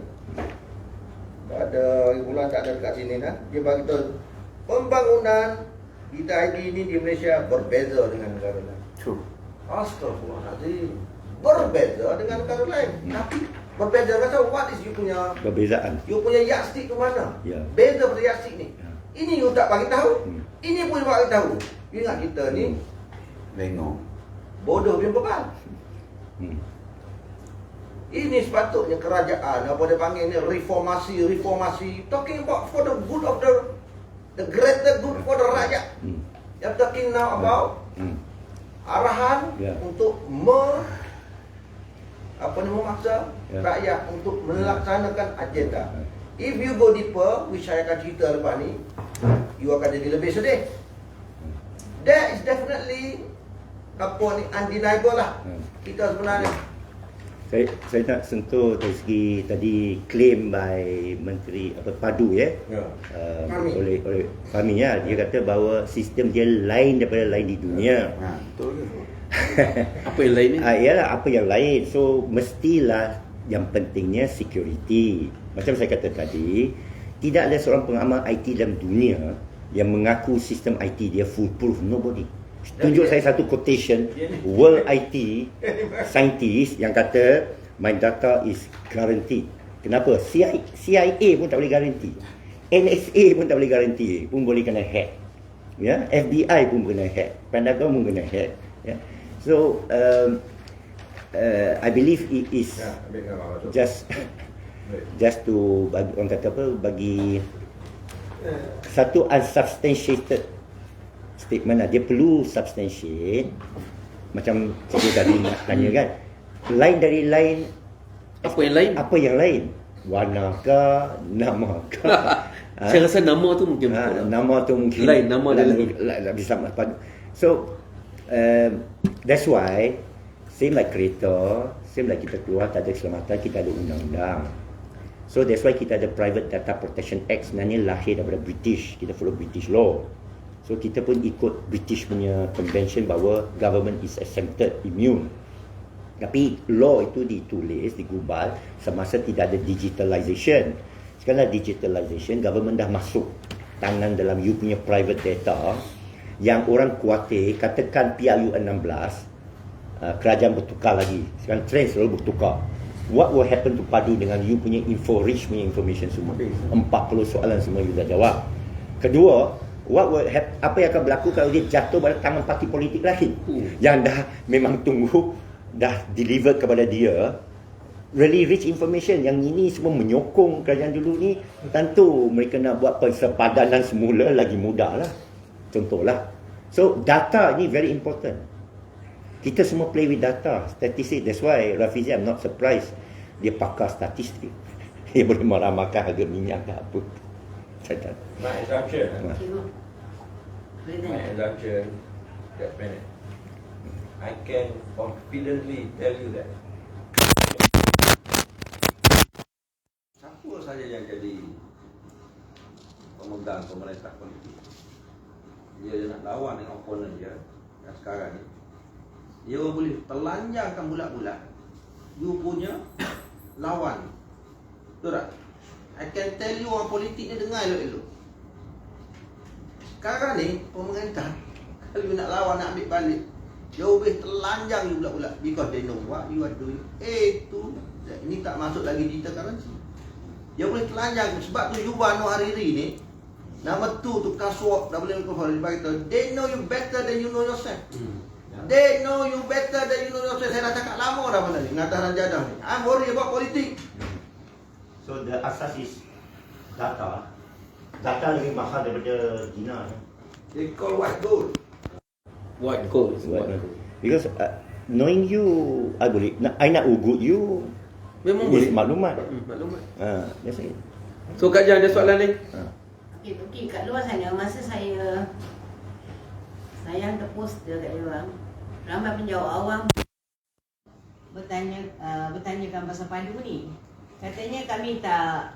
Tak ada bulan tak ada dekat sini kan. Dia beritahu pembangunan kita ID ini di Malaysia berbeza dengan negara lain. True. Astagfirullahaladzim. Berbeza dengan negara lain. Tapi berbeza kata what is you punya Perbezaan. yardstick tu mana? Ya. Beza pada yardstick ni. Ya. Ini you tak bagi tahu. Ini pun you bagi tahu. You ingat kita ni Tengok. bodoh punya bebal. Ini sepatutnya kerajaan apa dia panggil ni reformasi talking about for the good of the greater good for the rakyat. You're talking now about arahan Ya. untuk memaksa rakyat untuk melaksanakan agenda. If you go deeper, which saya akan cerita lepas ni, you akan jadi lebih sedih. That is definitely undeniable lah. Kita sebenarnya Saya nak sentuh dari segi tadi claim by Menteri Padu oleh Fahmi ya. Dia kata bahawa sistem dia lain daripada lain di dunia. Betul ke? Apa yang lain ni? Ialah apa yang lain. So mestilah yang pentingnya security. Macam saya kata tadi, tidak ada seorang pengamal IT dalam dunia yang mengaku sistem IT dia foolproof. Nobody. Tunjuk saya satu quotation world IT scientist yang kata my data is guaranteed. Kenapa? CIA pun tak boleh garanti, NSA pun tak boleh garanti, pun boleh kena hack. Ya, FBI pun kena hack, Pentagon pun kena hack. Ya. So I believe it is just to orang kata apa, bagi satu unsubstantiated statement lah. Dia perlu substantiate. Macam cikgu tadi nak tanya kan, lain dari lain. Apa yang lain? Apa yang lain? Warnakah? Namakah? Saya rasa nama tu mungkin nama tu mungkin lain, nama dia lebih sama. So that's why same like kereta, same like kita keluar tak ada keselamatan, kita ada undang-undang. So that's why kita ada Private Data Protection Act, sebenarnya lahir daripada British. Kita follow British law. So kita pun ikut British punya convention bahawa government is exempted, immune. Tapi law itu ditulis, digubal semasa tidak ada digitalization. Sekarang digitalization, government dah masuk tangan dalam you punya private data. Yang orang khawatir, katakan PRU 16, kerajaan bertukar lagi. Sekarang trend selalu bertukar. What will happen to Padu dengan you punya info-rich punya information semua? 40 soalan semua you dah jawab. Kedua, apa yang akan berlaku kalau dia jatuh pada tangan parti politik lain yang dah memang tunggu, dah deliver kepada dia really rich information. Yang ini semua menyokong kerajaan dulu ni. Tentu mereka nak buat persepadanan semula lagi mudah lah. Contohlah. So data ni very important. Kita semua play with data, statistik. That's why Rafizi, I'm not surprised dia pakar statistik. Dia boleh meramalkan harga minyak ke apa. My assumption, Present. that minute, I can confidently tell you that siapa saja yang jadi pemegang pemerintah politik, dia nak lawan dengan opponent dia yang sekarang ni, dia boleh telanjangkan bulat-bulat you punya lawan. Betul tak? I can tell you orang politik ni dengar elok-elok. Sekarang ni pemerintah kalau you nak lawan, nak ambil balik, dia boleh telanjang you bulat-bulat because they know what you are doing. Ini tak masuk lagi digital currency. Dia boleh telanjang. Sebab tu Yuba Noor Hariri ni, nama tu tukang suap WM Kofar, they know you better than you know yourself. They know you better than you know yourself. Saya dah cakap lama dah benda ni dengan Tahran Jadah ni. I'm worried about politik. So the asas is data. Data lebih mahal daripada dinar. They call white gold. White gold. Because knowing you, I nak ugut you. Memang Is boleh. maklumat. Maklumat. That's it. So Kak Jan ada soalan lain? Okey, kat luar sana masa saya hantar poster kat dia orang, ramai penjawat awam bertanyakan pasal padu ni. Katanya kami tak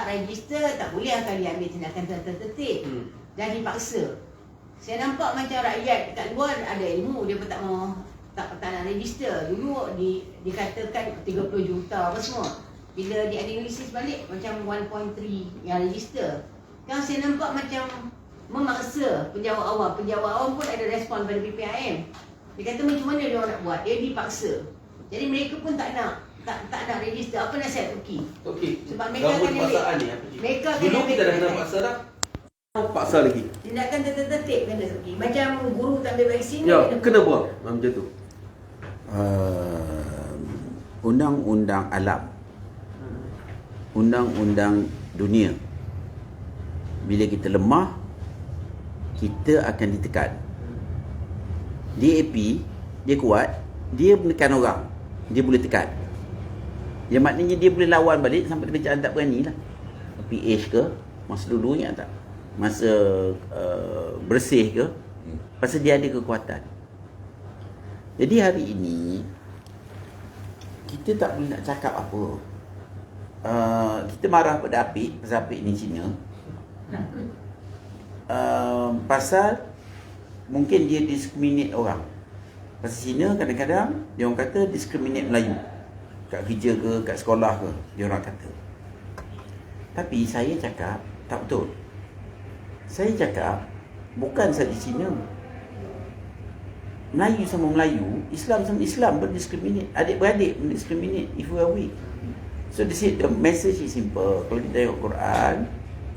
register, tak boleh akan diambil tindakan tertib dan dipaksa. Saya nampak macam rakyat kat luar ada ilmu, dia pun tak nak register. Dulu dikatakan 30 juta apa semua. Bila dianalisis balik macam 1.3 yang register. Yang saya nampak macam memaksa penjawat awam. Penjawat awam pun ada respon pada BPIM. Dia kata macam mana dia orang nak buat? Dia dipaksa. Jadi mereka pun tak nak register. Apa nasihat Turki? Okey. Sebab mereka akan paksaan ni apa? mereka akan Dulu kita dah ambil kena paksa dah. Paksa lagi. tindakan tertib kena Turki. Macam guru tak ambil vaksin Ya, dia kena buang. Macam tu. Undang-undang alam, undang-undang dunia, bila kita lemah, kita akan ditekan. DAP, dia kuat, dia menekan orang, dia boleh tekan. Yang maknanya dia boleh lawan balik sampai kerajaan tak berani lah. PH ke, masa dulu ingat tak? Masa bersih ke, pasal dia ada kekuatan. Jadi hari ini kita tak boleh nak cakap apa. Kita marah pada Apik, pasal Apik ni Cina. Pasal mungkin dia discriminate orang. Pasal Cina kadang-kadang dia orang kata discriminate Melayu. Kat kerja ke, kat sekolah ke, dia orang kata. Tapi saya cakap tak betul. Saya cakap bukan saja Cina, Melayu sama Melayu, Islam sama Islam berdiskriminate. Adik-beradik berdiskriminate if we are weak. So the message is simple. Kalau kita tengok Quran,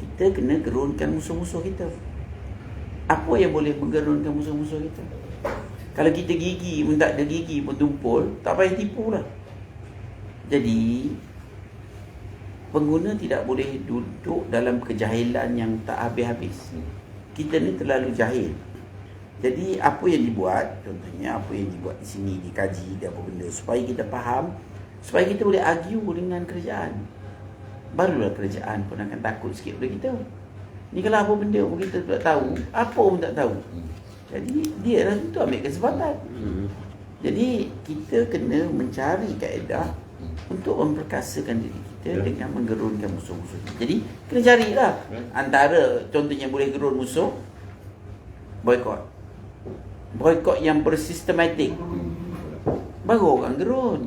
kita kena gerunkan musuh-musuh kita. Apa yang boleh menggerunkan musuh-musuh kita? Kalau kita gigi pun tak ada gigi pun tumpul, tak payah tipu lah. Jadi pengguna tidak boleh duduk dalam kejahilan yang tak habis-habis. Kita ni terlalu jahil. Jadi apa yang dibuat, contohnya apa yang dibuat di sini, dikaji, apa benda, supaya kita faham, supaya kita boleh argue dengan kerajaan. Barulah kerajaan pun akan takut sikit pada kita. Ni kalau apa benda pun kita tak tahu, apa pun tak tahu. Jadi dia lah tu ambil kesempatan. Jadi kita kena mencari kaedah untuk memperkasakan diri kita dengan menggerunkan musuh-musuh. Jadi kena carilah antara contohnya boleh gerun musuh, boykot. Boykot yang bersistematik. Baru orang gerun.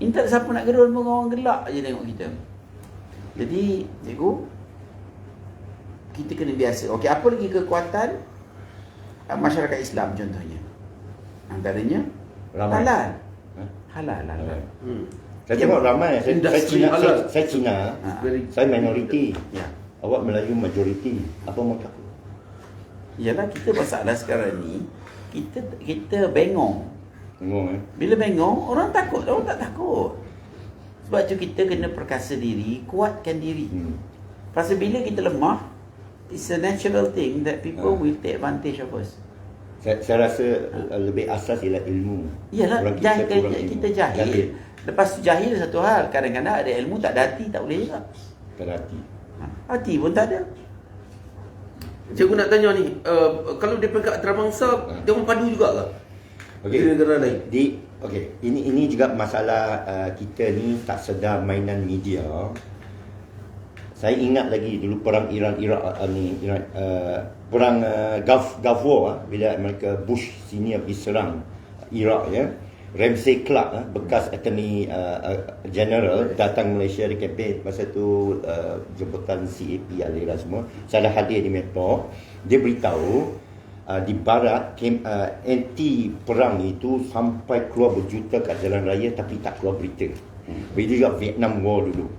Ini tak ada siapa nak gerun pun, orang gelak je tengok kita. Jadi cikgu, kita kena biasa. Okey, apa lagi kekuatan masyarakat Islam contohnya? Antaranya Ramai. halal. Halal. Saya tengok ramai. Industri halal. Saya Cina. Saya minoriti. Ya. Awak Melayu majoriti. Apa mau takut? Yalah, kita masalah sekarang ni kita bengong. Tengok Bila bengong, orang takut, orang tak takut. Sebab tu kita kena perkasa diri, kuatkan diri. Pasal bila kita lemah, it's a natural thing that people will take advantage of us. Saya rasa lebih asas ialah ilmu. Yalah, Orang kurang ilmu. kita jahil. Lepas tu jahil satu hal, kadang-kadang ada ilmu tak ada hati, tak boleh juga. Tak ada hati. Hati pun tak ada. Cikgu nak tanya ni, kalau dia pegang antarabangsa, dia orang padu juga ke? Okey. Di negara lain. Di Okey, ini juga masalah kita ni tak sedar mainan media. Saya ingat lagi dulu perang Iran-Iraq perang Gulf War bila Amerika Bush senior pergi serang Iraq ya. Ramsey Clark bekas attorney general datang Malaysia di kempen masa tu jemputan CAP aliran semua. Saya dah hadir di Metro. Dia beritahu di barat anti perang itu sampai keluar berjuta kat jalan raya tapi tak keluar berita. Begitu juga Vietnam War dulu.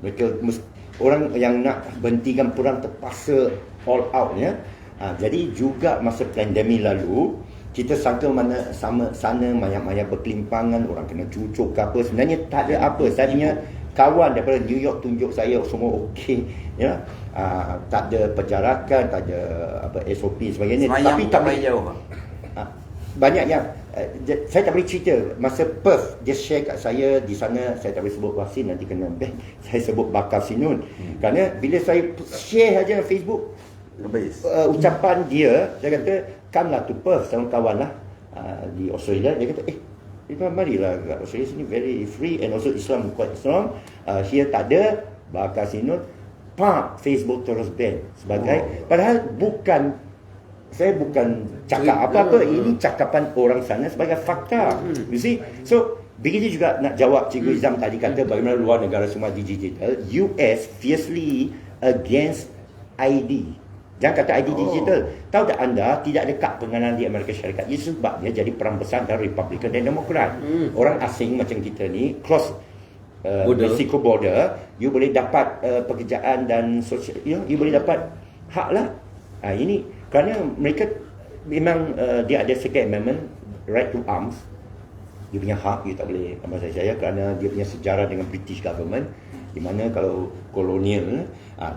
Mereka orang yang nak berhentikan perang terpaksa all out ya. Jadi juga masa pandemik lalu kita sangka mana sana mayat-mayat berkelimpangan, orang kena cucuk ke apa, sebenarnya tak ada apa. Saya punya kawan daripada New York tunjuk saya semua okey ya. Tak ada penjarakan, tak ada apa SOP sebagainya. Semayang Tapi tak paling jauh. banyak yang saya tak boleh cerita. Masa Perth dia share kat saya di sana, saya tak boleh sebut vaksin nanti kena ban. Saya sebut bakar sinun. Kerana bila saya share aja Facebook ucapan dia kata come lah to Perth sama kawan lah di Australia. Dia kata marilah kat Australia sini very free and also Islam quite strong. Here tak ada bakar sinun. Facebook terus ban sebagai padahal saya bukan cakap apa-apa, ini cakapan orang sana sebagai fakta. You see? So begitu juga nak jawab Cikgu Izam tadi kata bagaimana luar negara semua digital. US fiercely against ID. Jangan kata ID digital. Tahu tak anda tidak ada kad pengenalan di Amerika Syarikat. Itu sebabnya jadi perang besar antara Republican dan Demokrat. Orang asing macam kita ni cross Mexico border, you boleh dapat pekerjaan dan sosial, you boleh dapat hak lah. Ini kerana mereka memang dia ada second amendment, right to arms. Dia punya hak, you tak boleh tambah saya kerana dia punya sejarah dengan British government. Di mana kalau kolonial,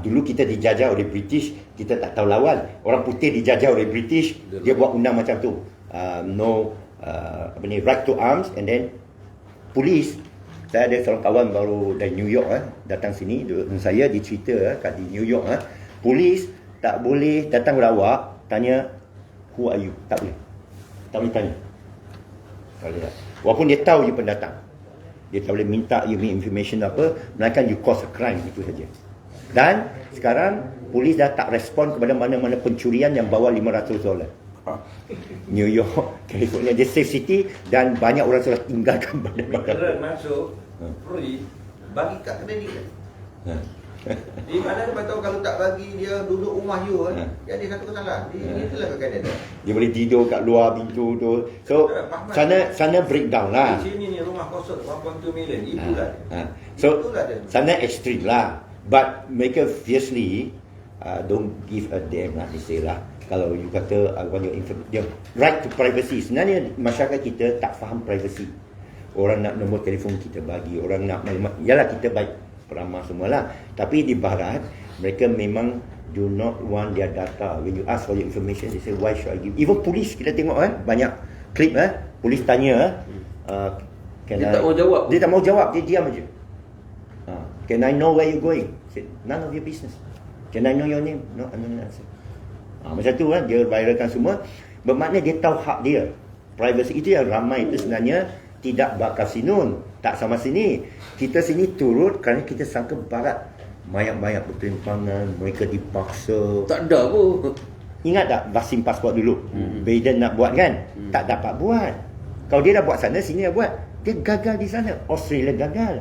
dulu kita dijajah oleh British, kita tak tahu lawan. Orang putih dijajah oleh British, dia buat undang macam tu. Right to arms, and then police. Saya ada seorang kawan baru dari New York datang sini dengan saya, dia cerita kat di New York polis tak boleh datang berawak tanya who are you, tak boleh tanya. Tak boleh. Walaupun dia tahu you pendatang, dia tak boleh minta you information apa, melainkan you cause a crime, itu saja. Dan sekarang polis dah tak respon kepada mana-mana pencurian yang bawah $500. New York, California, dia safe city dan banyak orang sudah tinggalkan Migran masuk free, bagi kat kredit kan. Di mana dia tahu kalau tak bagi dia duduk rumah you jadi satu kesalahan. Itulah kat Canada. Dia boleh tidur kat luar pintu tu. So sana breakdown lah. Di sini ni rumah kosong 1.2 million. Itulah. So sana ekstrim lah. But mereka fiercely don't give a damn lah, they say lah. Kalau you kata dia right to privacy, sebenarnya masyarakat kita tak faham privacy. Orang nak nombor telefon kita bagi, orang nak maklumat, yalah kita baik peramah semualah. Tapi di barat mereka memang do not want their data. When you ask for your information, they say why should I give? Even polis kita tengok banyak klip polis tanya dia tak mau jawab. Dia tak mau jawab, dia diam aja. Can I know where you going? Say, none of your business. Can I know your name? No, I don't answer. Macam tu dia viralkan semua. Bermakna dia tahu hak dia. Privacy itu yang ramai itu sebenarnya tidak bakal sinun. Tak sama sini. Kita sini turut kerana kita sangka barat mayat-mayat berkelimpangan, mereka dipaksa. Tak ada pun. Ingat tak vaksin pasport dulu? Biden nak buat kan? Tak dapat buat. Kalau dia dah buat sana, sini dah buat. Dia gagal di sana. Australia gagal.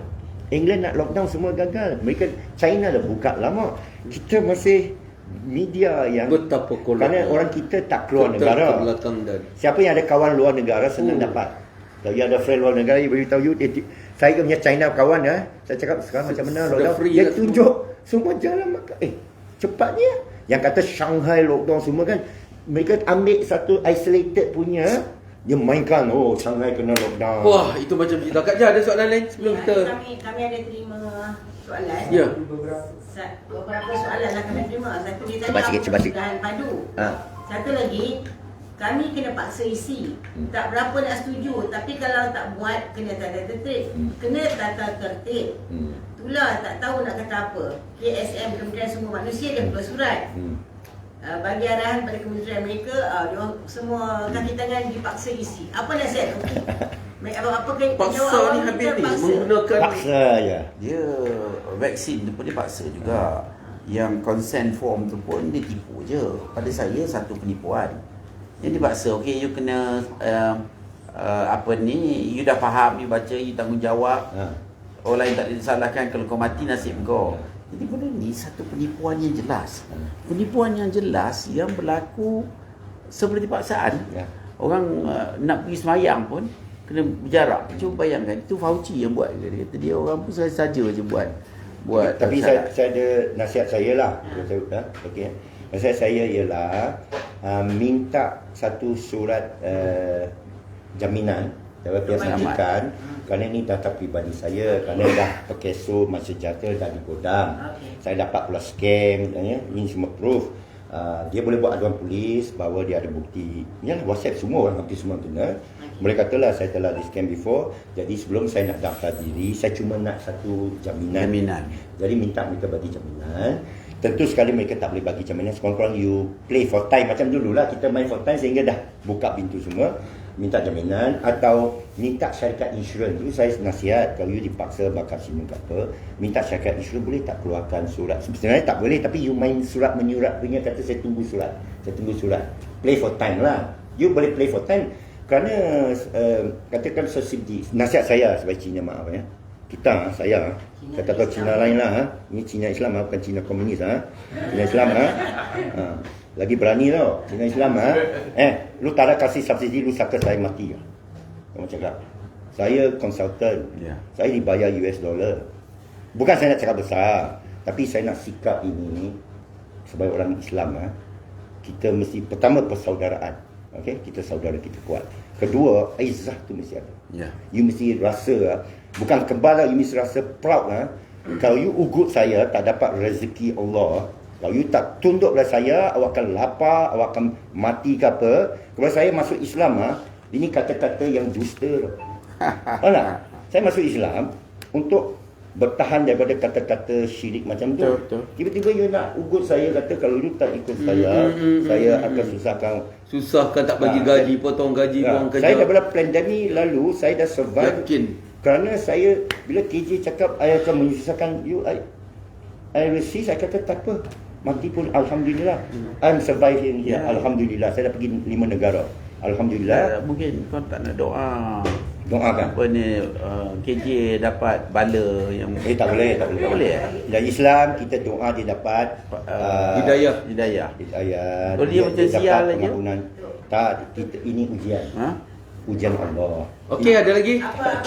England nak lockdown, semua gagal. Mereka, China dah buka lama. Kita masih media yang betapa kerana orang kita tak keluar negara. Siapa yang ada kawan luar negara senang dapat. Kalau you ada friend luar negara, you beritahu you, saya punya China kawan saya cakap sekarang macam mana lockdown. Dia tunjuk semua jalan makan. Cepatnya. Yang kata Shanghai lockdown semua kan, mereka ambil satu isolated punya, dia mainkan Shanghai kena lockdown. Wah, itu macam cerita. Kak Jah, ada soalan lain sebelum kita? Kami ada terima soalan. Ya. Beberapa soalan lah kami terima. Satu dia tanya Cepat sikit. kebutuhan padu. Satu lagi, kami kena paksa isi. Tak berapa nak setuju, tapi kalau tak buat kena tata tertib. Kena tata tertib. Itulah tak tahu nak kata apa. KSM, Kementerian Semua Manusia, dia keluar surat. Bagi arahan pada kementerian mereka, semua kaki tangan dipaksa isi. Apa nasihat? Apa kata Paksa jawab awal ni kita habis ni paksa. menggunakan Paksa je. dia vaksin tu pun dia paksa juga. Yang consent form tu pun dia tipu je. Pada saya satu penipuan. Yang dipaksa, okey you kena apa ni, you dah faham, you baca, you tanggungjawab. Orang lain tak disalahkan, kalau kau mati nasib kau. Jadi benda ni satu penipuan yang jelas. Penipuan yang jelas yang berlaku seperti paksaan. Ya. Orang nak pergi semayang pun kena berjarak. Cuba bayangkan, itu Fauci yang buat. Dia kata dia orang pun saja je buat. Tapi saya ada nasihat saya lah. Okey. Nasihat saya ialah minta satu surat jaminan dari pihak majikan, kerana ini data peribadi saya, kerana dah pakai masa sejahtera dah digodam. Saya dapat pula scam, ini semua proof. Dia boleh buat aduan polis bahawa dia ada bukti. Yalah, WhatsApp semua orang, hampir semua kena. Mereka katalah saya telah di scam before. Jadi sebelum saya nak daftar diri, saya cuma nak satu jaminan. Jadi minta mereka bagi jaminan. Tentu sekali mereka tak boleh bagi jaminan. Sekurang-kurang you play for time. Macam dululah kita main for time sehingga dah buka pintu semua. Minta jaminan atau minta syarikat insurans. Itu saya nasihat, kalau you dipaksa bakar sini ke apa, minta syarikat insurans boleh tak keluarkan surat. Sebenarnya tak boleh, tapi you main surat menyurat punya, kata saya tunggu surat. Play for time lah. You boleh play for time kerana katakan subsidi. Nasihat saya sebagai Cina, maaf ya. Kita, saya tak tahu Cina lain lah. Ini Cina Islam bukan Cina komunis. Cina Islam lagi berani tau Cina Islam. Lu tak ada kasih subsidi, lu saka saya mati. Kamu cakap saya konsultan, saya dibayar US dollar. Bukan saya nak cakap besar, tapi saya nak sikap ini sebagai orang Islam. Kita mesti pertama persaudaraan. Okay? Kita saudara, kita kuat. Kedua, izzah tu mesti ada. You mesti rasa, bukan kebal, you mesti rasa proud. Kalau you ugut saya tak dapat rezeki Allah, kalau you tak tunduk pada saya, awak akan lapar, awak akan mati ke apa. Kalau saya masuk Islam, ini kata-kata yang dusta. Tahu tak? Saya masuk Islam untuk bertahan daripada kata-kata syirik macam tu. Tiba-tiba you nak ugut saya, kata kalau you tak ikut saya akan susahkan tak bagi gaji, potong gaji, buang kerja. Saya daripada pandemik lalu, saya dah survive. Yakin. Kerana saya, bila KJ cakap I akan menyusahkan you, I will see, saya kata tak apa. Mati pun Alhamdulillah. I'm surviving here. Alhamdulillah. Saya dah pergi 5 negara. Alhamdulillah. Mungkin kau tak nak doa. Doakan. Apa ni, KJ dapat bala yang Tak boleh. Dari Islam kita doa dia dapat hidayah. Kalau dia macam sial aja. Tak, ini ujian. Ujian Allah. Okey, ada lagi? Apa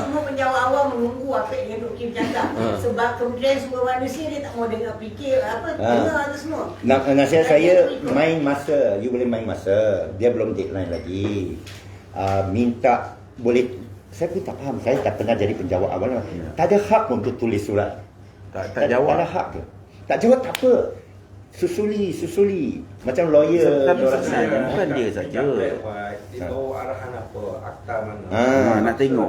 semua penjawab awam menunggu apa yang Dr. Kim cakap. Sebab kemudian semua manusia dia tak mau dengar fikir dengar tu semua. Nasihat saya, main masa. You boleh main masa. Dia belum deadline lagi. Minta boleh. Saya pun tak faham. Saya tak pernah jadi penjawab awal. Tak ada hak untuk tulis surat. Tak jawab. Tak ada hak ke? Tak jawab tak apa. Susuli. Macam lawyer. Tapi sebenarnya bukan dia saja. Dia bawa arahan apa, akta mana. Nak tengok.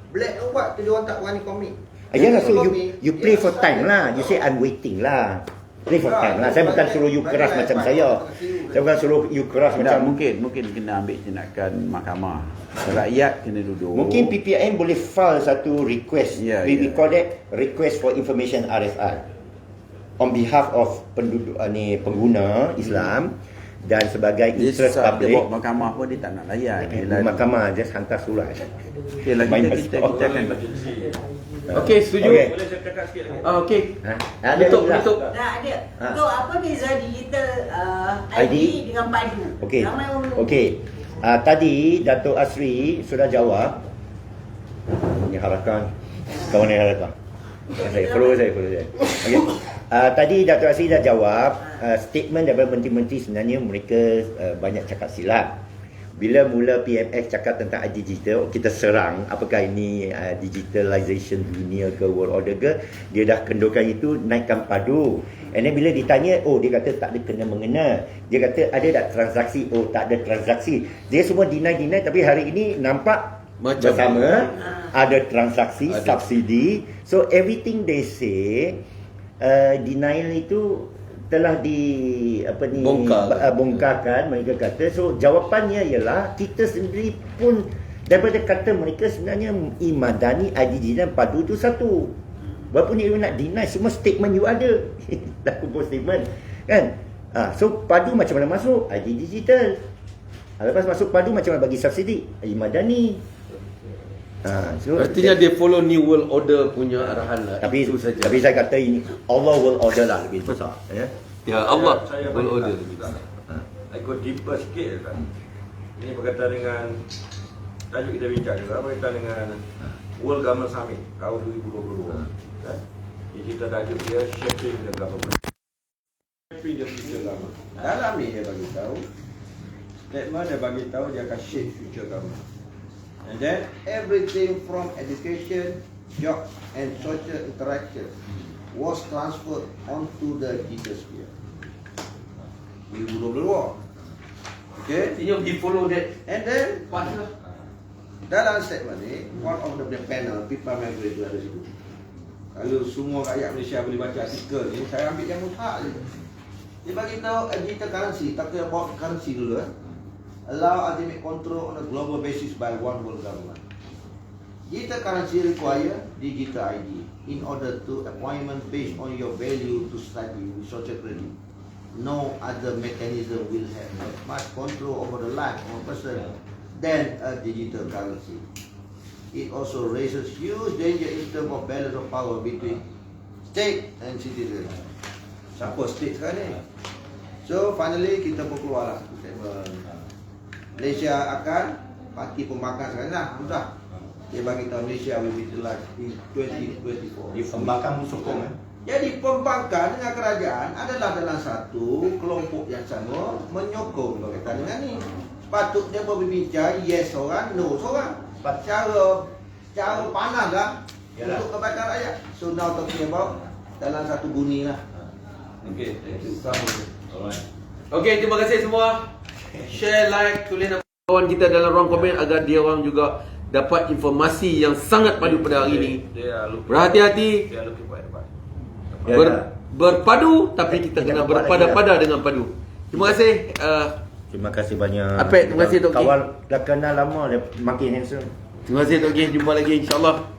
Black and white tu dia orang tak berani komit. Yalah, so you play for time lah. You say I'm waiting lah. Play for time lah. Saya bukan suruh you keras macam saya. Saya bukan suruh you keras Tak, macam. mungkin kena ambil tindakan mahkamah. Rakyat kena duduk. Mungkin PPIM boleh file satu request. We call that request for information RFI. On behalf of penduduk pengguna Islam dan sebagai interest public. Dia bawa mahkamah pun dia tak nak layan. Mahkamah just hantar surat. Okay, kita akan. Okey, setuju. Boleh saya cakap sikit lagi? Okey. Ada Tutup. Dah ada. So apa beza digital ID dengan padu? Okey. Ramai orang Okey. Tadi Dato' Asri sudah jawab. Ini harakan. Kawan ni harakan. Follow saya. Okey. Tadi Dato' Asri dah jawab. Statement daripada menteri-menteri sebenarnya mereka banyak cakap silap. Bila mula PMX cakap tentang ID digital, kita serang apakah ini digitalization dunia ke world order ke, dia dah kendurkan itu, naikkan padu. And then bila ditanya, dia kata tak ada kena mengena. Dia kata ada tak transaksi? Tak ada transaksi. Dia semua deny, tapi hari ini nampak macam bersama ada transaksi, subsidi. So everything they say, denial itu telah bongkarkan, mereka kata. So jawapannya ialah kita sendiri pun daripada kata mereka sebenarnya Madani, IDG dan Padu tu satu. Berapa ni you nak deny semua statement you ada. Dah kumpul statement kan. So Padu macam mana masuk? ID Digital. Lepas masuk Padu macam mana bagi subsidi? Madani. So Artinya dia follow New World Order punya arahan lah. tapi Itu saja. saya kata ini Allah will order lah lebih besar ya. Ya Allah Saya World bagi Order tahu. lebih besar. Ikut deeper sikit kan. Ini berkaitan dengan tajuk kita bincang juga berkaitan dengan World Government Summit tahun 2022. Kan? Jadi kita tajuk dia Shaping the Government. Shaping the Future Government. Dalam ni dia bagi tahu statement dia bagi tahu dia akan shape future government. And then Everything from education, jobs and social interaction was transferred onto the digital sphere. 2022. Okay? Artinya dia follow that And then path lah. dalam statement ni, one of the panel, Pipa Member itu ada situ. Kalau semua rakyat Malaysia boleh baca artikel ni, saya ambil yang mutlak je. Dia bagi tahu digital currency, tak kira about currency dulu allow ultimate control on a global basis by one world government. Digital currency require digital ID in order to appointment based on your value to study with social credit. No other mechanism will have as much control over the life of a person than a digital currency. It also raises huge danger in terms of balance of power between state and citizen. Siapa state sekarang ni? So finally kita pun keluar lah statement. Malaysia akan parti pembangkang sekarang lah, sudah. Dia bagi tahu Malaysia will be utilized in 2024. Di pembangkang sokong Jadi pembangkang dengan kerajaan adalah dalam satu kelompok yang sama menyokong berkaitan dengan ni. Patut dia berbincang yes seorang, no seorang. Cara panas lah untuk kebaikan rakyat. So now talking about dalam satu bunyi lah. okay, thank you. Alright. Okey, terima kasih semua. Share, like, tulis nama kawan kita dalam ruang komen agar dia orang juga dapat informasi yang sangat padu pada hari ini. Berhati-hati. They are looking for advice. Berpadu tapi kita kena berpada-pada dengan padu. Terima kasih. Terima kasih banyak. Apek, terima kasih Tok Ki. Kawal dah kenal lama dia makin handsome. Terima kasih Tok Ki. Jumpa lagi insya-Allah.